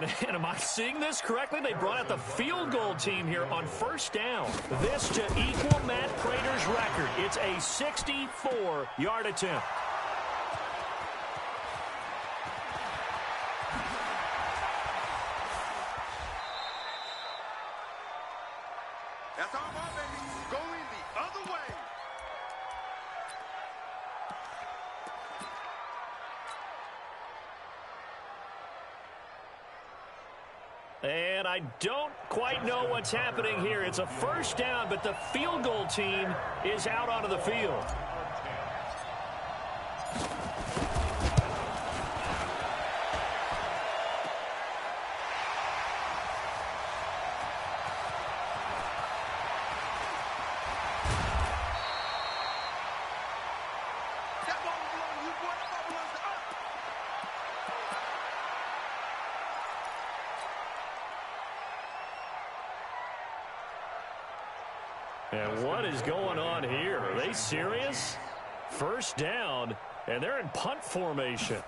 And am I seeing this correctly? They brought out the field goal team here on first down. This to equal Matt Prater's record. It's a 64-yard attempt. That's our ball, baby. Going the other way. And I don't quite know what's happening here. It's a first down, but the field goal team is out onto the field. And what is going on here? Are they serious? First down, and they're in punt formation.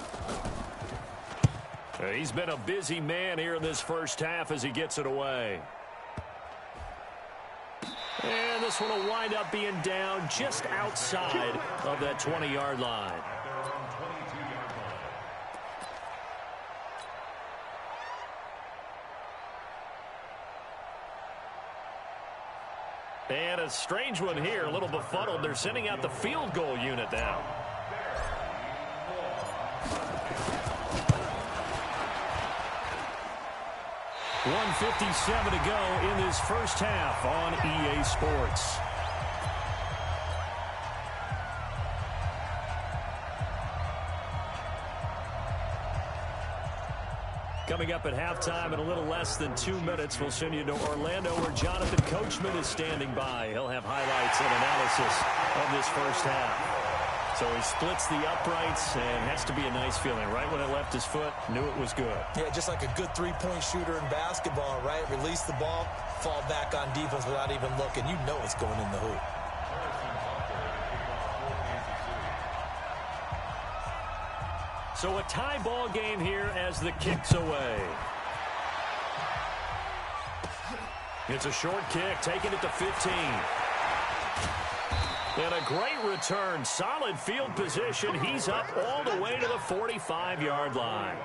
He's been a busy man here in this first half as he gets it away. And this one will wind up being down just outside of that 20-yard line. And a strange one here, a little befuddled. They're sending out the field goal unit now. .157 to go in this first half on EA Sports. Coming up at halftime in a little less than 2 minutes, we'll send you to Orlando where Jonathan Coachman is standing by. He'll have highlights and analysis of this first half. So he splits the uprights and has to be a nice feeling. Right when it left his foot, knew it was good. Yeah, just like a good three-point shooter in basketball, right? Release the ball, fall back on defense without even looking. You know it's going in the hoop. So a tie ball game here as the kick's away. It's a short kick, taking it to 15. And a great return, solid field position. He's up all the way to the 45-yard line.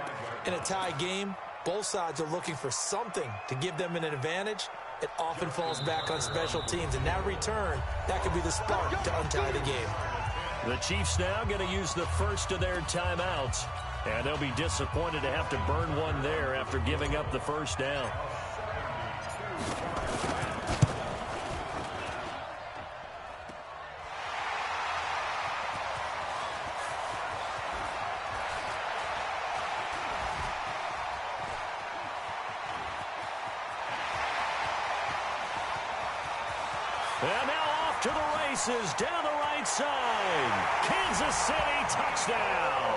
In a tie game, both sides are looking for something to give them an advantage. It often falls back on special teams. And that return, that could be the spark to untie the game. The Chiefs now going to use the first of their timeouts. And they'll be disappointed to have to burn one there after giving up the first down. And now off to the races down the right side. Kansas City touchdown.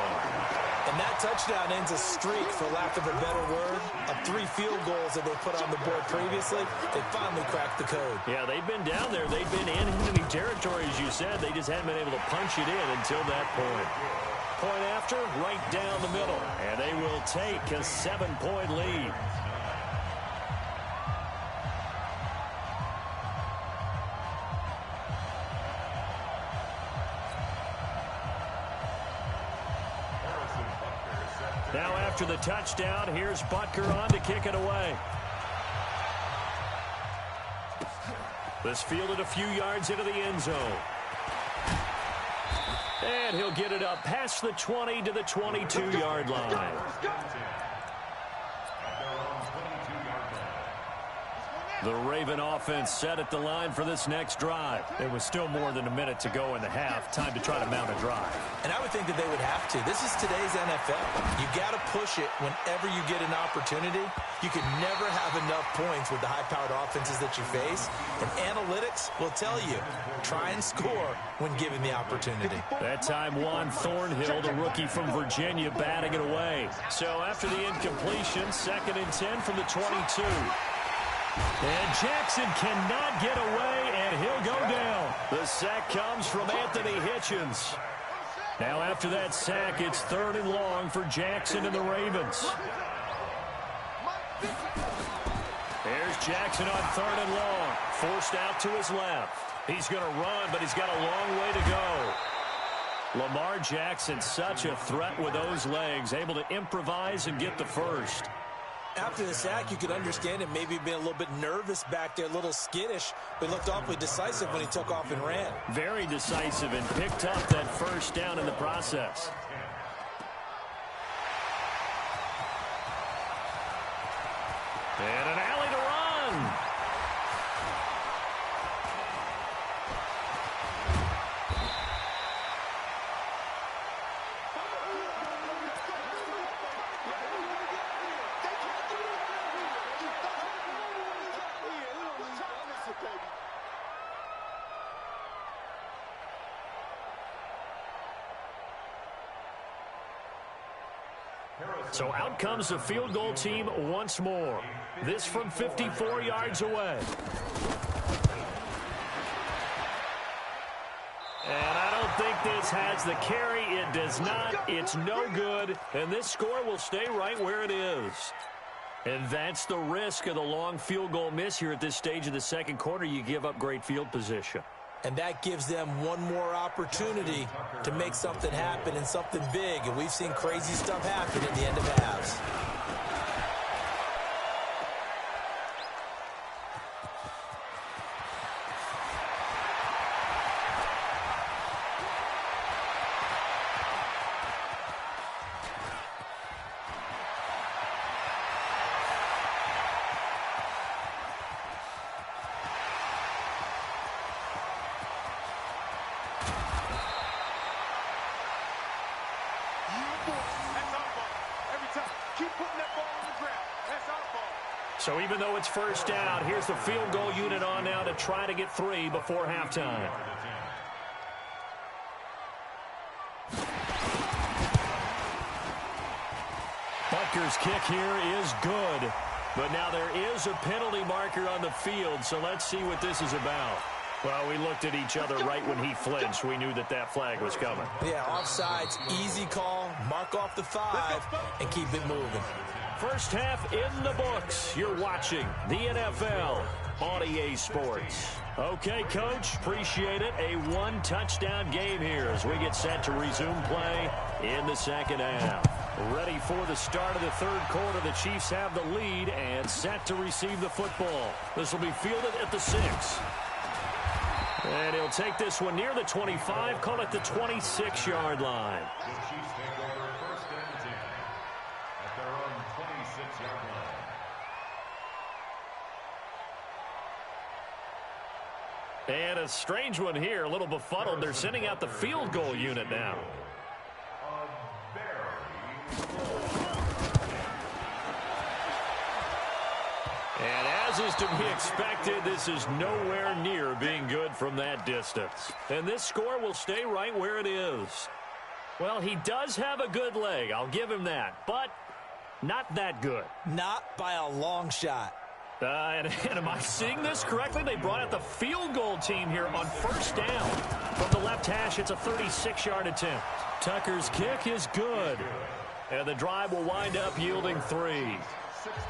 And that touchdown ends a streak, for lack of a better word, of 3 field goals that they put on the board previously. They finally cracked the code. Yeah, they've been down there. They've been in enemy territory, as you said. They just haven't been able to punch it in until that point. Point after, right down the middle. And they will take a 7-point lead. Now after the touchdown, here's Butker on to kick it away. This fielded a few yards into the end zone. And he'll get it up past the 20 to the 22-yard line. The Raven offense set at the line for this next drive. There was still more than a minute to go in the half. Time to try to mount a drive. And I would think that they would have to. This is today's NFL. You got to push it whenever you get an opportunity. You can never have enough points with the high-powered offenses that you face. And analytics will tell you, try and score when given the opportunity. That time, Juan Thornhill, the rookie from Virginia, batting it away. So after the incompletion, 2nd and 10 from the 22. And Jackson cannot get away, and he'll go down. The sack comes from Anthony Hitchens. Now after that sack, it's 3rd and long for Jackson and the Ravens. There's Jackson on 3rd and long. Forced out to his left. He's going to run, but he's got a long way to go. Lamar Jackson, such a threat with those legs, able to improvise and get the first. After the sack, you could understand him maybe being a little bit nervous back there, a little skittish, but he looked awfully decisive when he took off and ran. Very decisive and picked up that first down in the process. And an alley to run. So out comes the field goal team once more. This from 54 yards away. And I don't think this has the carry. It does not. It's no good. And this score will stay right where it is. And that's the risk of the long field goal miss here at this stage of the second quarter. You give up great field position. And that gives them one more opportunity to make something happen and something big. And we've seen crazy stuff happen at the end of halves. So even though it's first down, here's the field goal unit on now to try to get 3 before halftime. Butker's kick here is good. But now there is a penalty marker on the field, so let's see what this is about. Well, we looked at each other right when he flinched. We knew that that flag was coming. Yeah, offsides, easy call, mark off the 5, and keep it moving. First half in the books. You're watching the NFL on EA Sports. Okay, Coach, appreciate it. A one-touchdown game here as we get set to resume play in the second half. Ready for the start of the third quarter. The Chiefs have the lead and set to receive the football. This will be fielded at the 6. And he'll take this one near the 25, call it the 26-yard line. The Chiefs take over 1st and 10 at their own 26-yard line. And a strange one here, a little befuddled. They're sending out the field goal unit now. And as is to be expected, this is nowhere near being good from that distance. And this score will stay right where it is. Well, he does have a good leg. I'll give him that. But not that good. Not by a long shot. And am I seeing this correctly? They brought out the field goal team here on first down. From the left hash, it's a 36-yard attempt. Tucker's kick is good. And the drive will wind up yielding 3.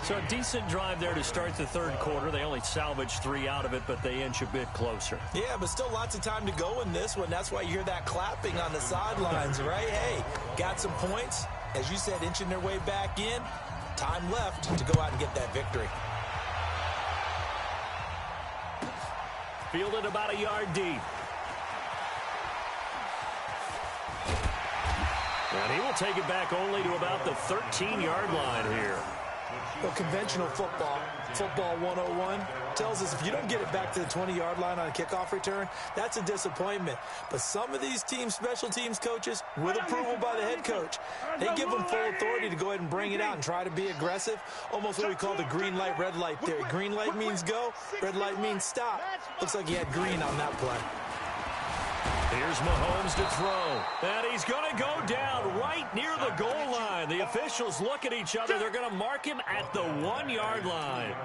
So a decent drive there to start the third quarter. They only salvaged 3 out of it, but they inch a bit closer. Yeah, but still lots of time to go in this one. That's why you hear that clapping on the sidelines, right? Hey, got some points. As you said, inching their way back in. Time left to go out and get that victory. Fielded about a yard deep. And he will take it back only to about the 13-yard line here. Well, conventional football 101, tells us if you don't get it back to the 20-yard line on a kickoff return, that's a disappointment. But some of these teams, special teams coaches, with approval by the head coach, they give them full authority to go ahead and bring it out and try to be aggressive. Almost what we call the green light, red light theory. Green light means go, red light means stop. Looks like he had green on that play. Here's Mahomes to throw. And he's going to go down right near the goal line. The officials look at each other. They're going to mark him at the 1-yard line.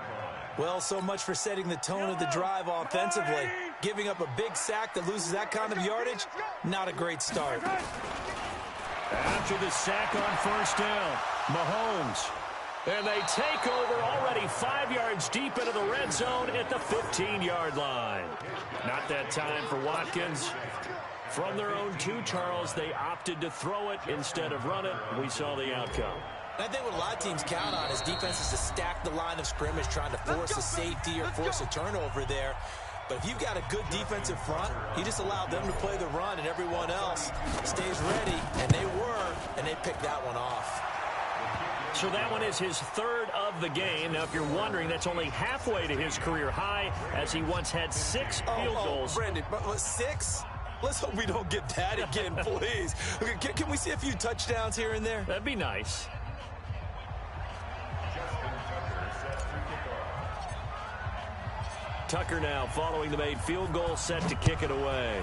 Well, so much for setting the tone of the drive offensively. Giving up a big sack that loses that kind of yardage, not a great start. After the sack on first down, Mahomes. And they take over already 5 yards deep into the red zone at the 15-yard line. Not that time for Watkins. From their own 2, Charles, they opted to throw it instead of run it. We saw the outcome. I think what a lot of teams count on is defenses to stack the line of scrimmage, trying to force a safety or force a turnover there. But if you've got a good defensive front, you just allow them to play the run and everyone else stays ready, and they were, and they picked that one off. So that one is his 3rd of the game. Now, if you're wondering, that's only halfway to his career high, as he once had 6 field goals. Brendan, 6? Let's hope we don't get that again, please. Okay, can we see a few touchdowns here and there? That'd be nice. Tucker now following the made field goal, set to kick it away.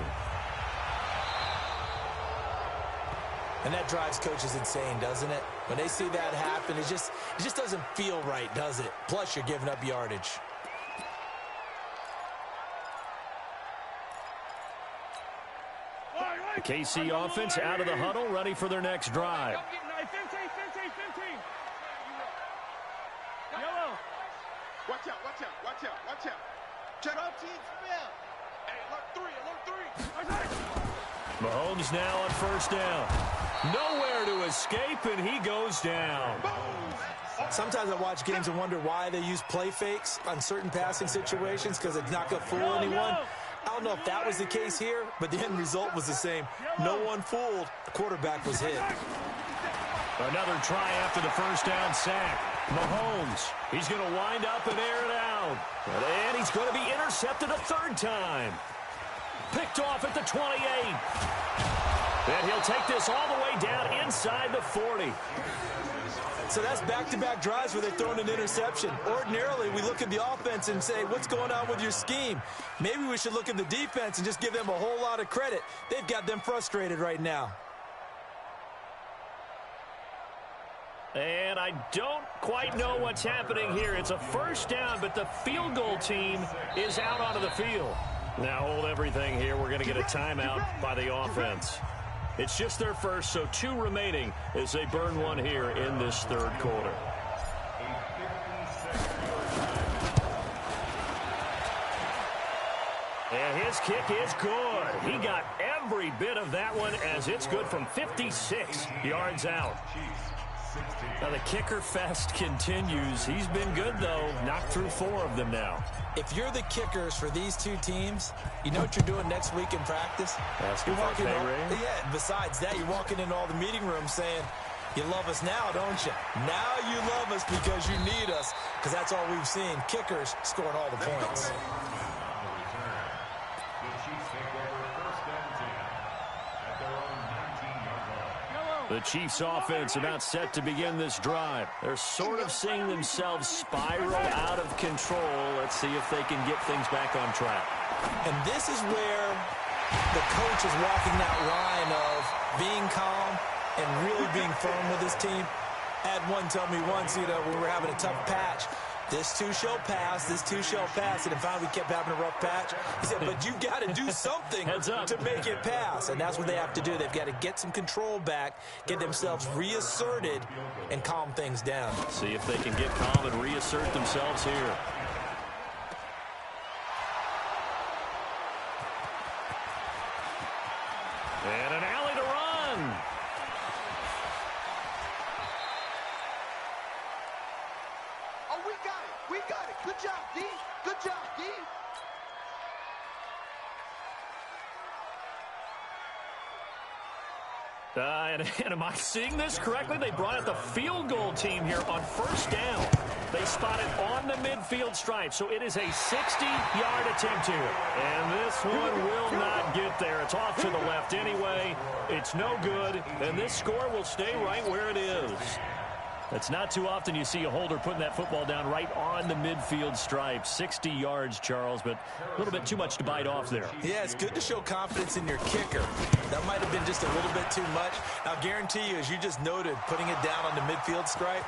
And that drives coaches insane, doesn't it? When they see that happen, it just doesn't feel right, does it? Plus, you're giving up yardage. The KC offense out of the huddle, ready for their next drive. 15. Yellow. Watch out. Check out team spell. Hey, alert 3. Mahomes now on first down. Nowhere to escape, and he goes down. Sometimes I watch games and wonder why they use play fakes on certain passing situations, because it's not going to fool anyone. I don't know if that was the case here, but the end result was the same. No one fooled. The quarterback was hit. Another try after the first down sack. Mahomes, he's going to wind up and air it out. And he's going to be intercepted a 3rd time. Picked off at the 28. And he'll take this all the way down inside the 40. So that's back-to-back drives where they've thrown an interception. Ordinarily, we look at the offense and say, what's going on with your scheme? Maybe we should look at the defense and just give them a whole lot of credit. They've got them frustrated right now. And I don't quite know what's happening here. It's a first down, but the field goal team is out onto the field. Now hold everything here. We're going to get a timeout by the offense. It's just their first, so 2 remaining as they burn one here in this 3rd quarter. And his kick is good. He got every bit of that one, as it's good from 56 yards out. Now the kicker fest continues. He's been good, though. Knocked through 4 of them now. If you're the kickers for these 2 teams, you know what you're doing next week in practice? Asking for a pay raise? Yeah, besides that, you're walking into all the meeting rooms saying, you love us now, don't you? Now you love us because you need us, because that's all we've seen. Kickers scoring all the points. The Chiefs offense about set to begin this drive. They're sort of seeing themselves spiral out of control. Let's see if they can get things back on track. And this is where the coach is walking that line of being calm and really being firm with his team. I had one tell me once, when we were having a tough patch, this too shall pass, this too shall pass. And finally we kept having a rough patch. He said, but you've got to do something to make it pass. And that's what they have to do. They've got to get some control back, get themselves reasserted, and calm things down. See if they can get calm and reassert themselves here. And an alley to run. Oh, we got it. Good job, D. Good job, D. And am I seeing this correctly? They brought out the field goal team here on first down. They spot it on the midfield stripe, so it is a 60-yard attempt here. And this one will not get there. It's off to the left anyway. It's no good, and this score will stay right where it is. It's not too often you see a holder putting that football down right on the midfield stripe. 60 yards, Charles, but a little bit too much to bite off there. Yeah, it's good to show confidence in your kicker. That might have been just a little bit too much. I'll guarantee you, as you just noted, putting it down on the midfield stripe,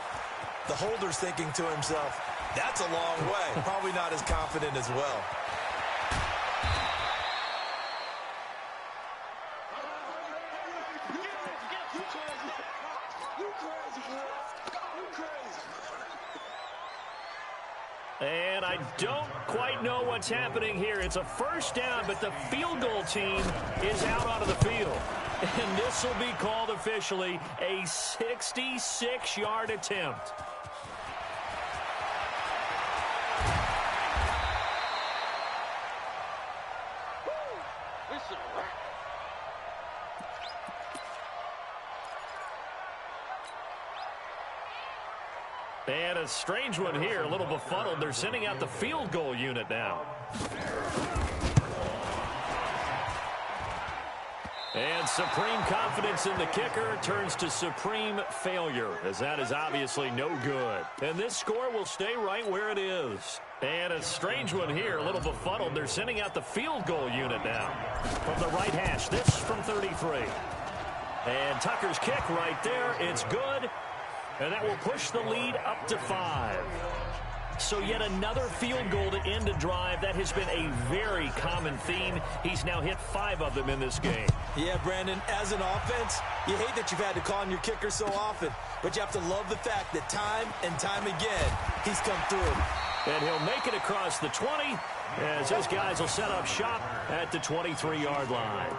the holder's thinking to himself, that's a long way. Probably not as confident as well. And I don't quite know what's happening here. It's a first down, but the field goal team is out onto the field. And this will be called officially a 66-yard attempt. And a strange one here, a little befuddled. They're sending out the field goal unit now. And supreme confidence in the kicker turns to supreme failure, as that is obviously no good. And this score will stay right where it is. And a strange one here, a little befuddled. They're sending out the field goal unit now. From the right hash, this from 33. And Tucker's kick right there, it's good. And that will push the lead up to 5. So yet another field goal to end a drive. That has been a very common theme. He's now hit 5 of them in this game. Yeah, Brandon, as an offense, you hate that you've had to call on your kicker so often. But you have to love the fact that time and time again, he's come through. And he'll make it across the 20 as his guys will set up shop at the 23-yard line.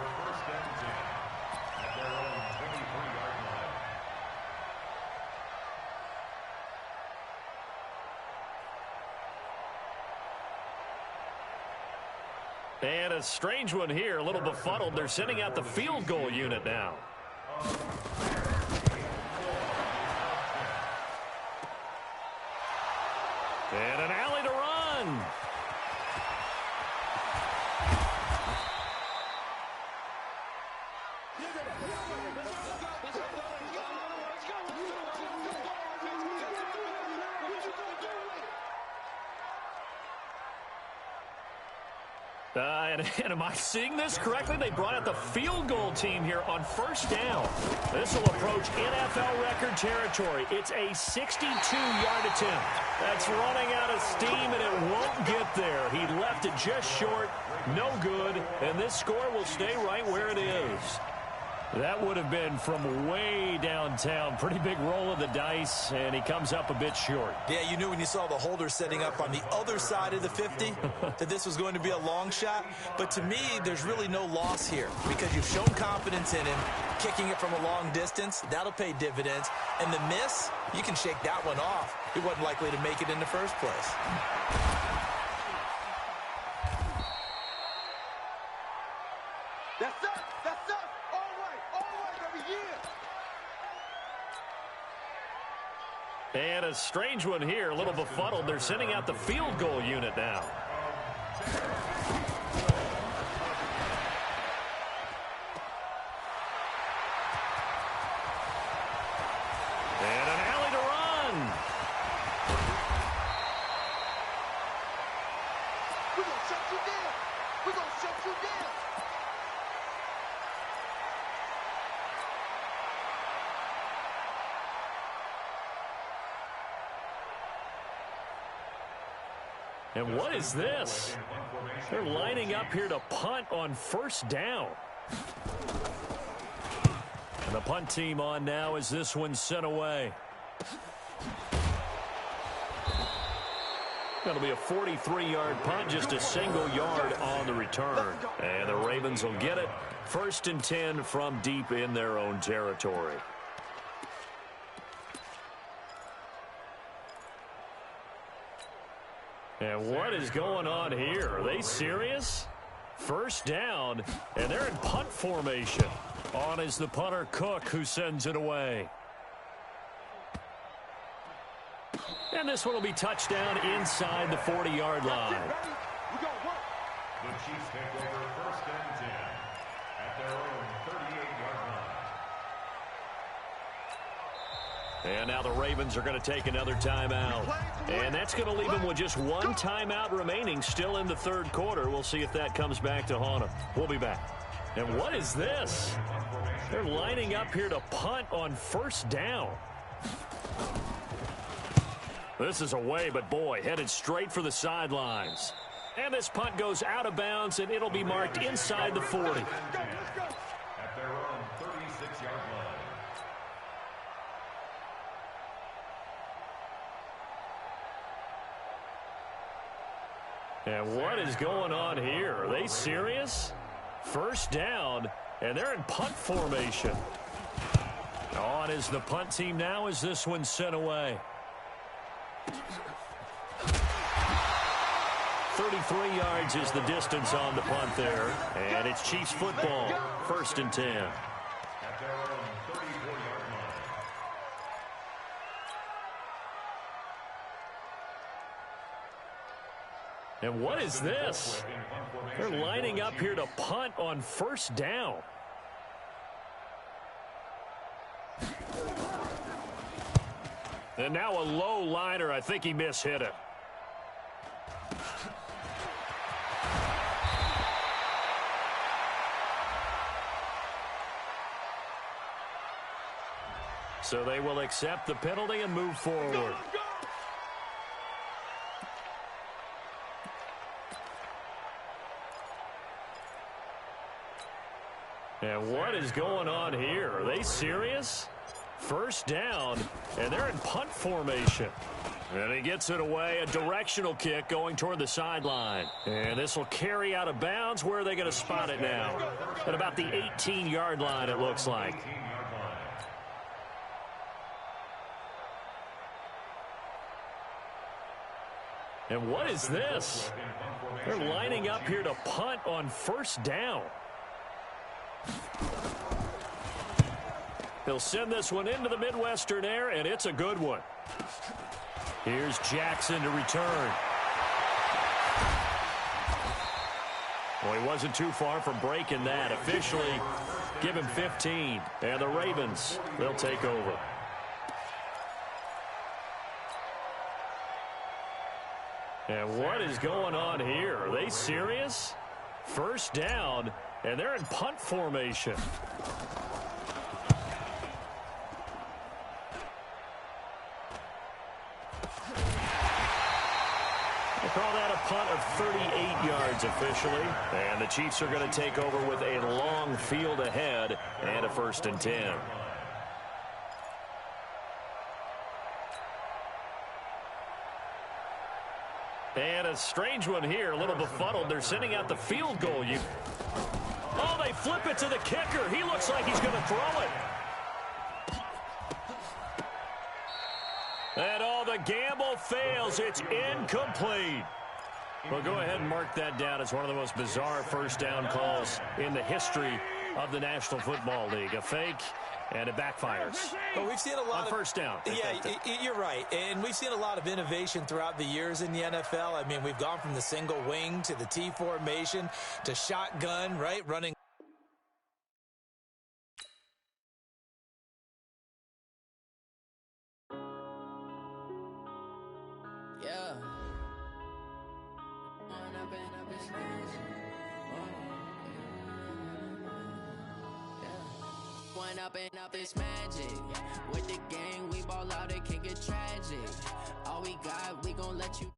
And a strange one here, a little befuddled. They're sending out the field goal unit now. And an alley to run. And am I seeing this correctly? They brought out the field goal team here on first down. This will approach NFL record territory. It's a 62-yard attempt. That's running out of steam, and it won't get there. He left it just short. No good. And this score will stay right where it is. That would have been from way downtown. Pretty big roll of the dice, and he comes up a bit short. Yeah, you knew when you saw the holder setting up on the other side of the 50 that this was going to be a long shot. But to me, there's really no loss here because you've shown confidence in him. Kicking it from a long distance, that'll pay dividends. And the miss, you can shake that one off. He wasn't likely to make it in the first place. That's up. That's up. All right, baby, yeah. And a strange one here, a little befuddled. They're sending out the field goal unit now. And an alley to run. We're going to shut you down. We're going to shut you down. And what is this? They're lining up here to punt on first down. And the punt team on now as this one's sent away. That'll be a 43-yard punt, just a single yard on the return. And the Ravens will get it. 1st and 10 from deep in their own territory. And what is going on here? Are they serious? First down, and they're in punt formation. On is the punter, Cook, who sends it away. And this one will be touchdown inside the 40-yard line. The Chiefs take over first and 10 at their own 38-yard line. And now the Ravens are going to take another timeout. And that's going to leave them with just one timeout remaining still in the third quarter. We'll see if that comes back to haunt them. We'll be back. And what is this? They're lining up here to punt on first down. This is away, but boy, headed straight for the sidelines. And this punt goes out of bounds, and it'll be marked inside the 40. At their own 36-yard line. And what is going on here? Are they serious? First down, and they're in punt formation. On is the punt team now as this one's sent away. 33 yards is the distance on the punt there. And it's Chiefs football, first and 10. At their own 34-yard line. And what is this? They're lining up here to punt on first down. And now a low liner. I think he mishit it. So they will accept the penalty and move forward. And what is going on here? Are they serious? First down, and they're in punt formation. And he gets it away, a directional kick going toward the sideline. And this will carry out of bounds. Where are they going to spot it now? At about the 18-yard line, it looks like. And what is this? They're lining up here to punt on first down. He'll send this one into the Midwestern air, and it's a good one. Here's Jackson to return. Well, he wasn't too far from breaking that. Officially, give him 15. And the Ravens, they'll take over. And what is going on here? Are they serious? First down, and they're in punt formation. They call that a punt of 38 yards officially. And the Chiefs are going to take over with a long field ahead and a first and 10. And a strange one here, a little befuddled. They're sending out the field goal. Oh, they flip it to the kicker. He looks like he's going to throw it. And the gamble fails. It's incomplete. Well, go ahead and mark that down as one of the most bizarre first down calls in the history of the National Football League. A fake, and it backfires. Well, we've seen a lot on first down. Yeah, you're right. And we've seen a lot of innovation throughout the years in the NFL. I mean, we've gone from the single wing to the T formation to shotgun, right? Running. Yeah. One up and up is magic. With the gang, we ball out, it can get tragic. All we got, we gon' let you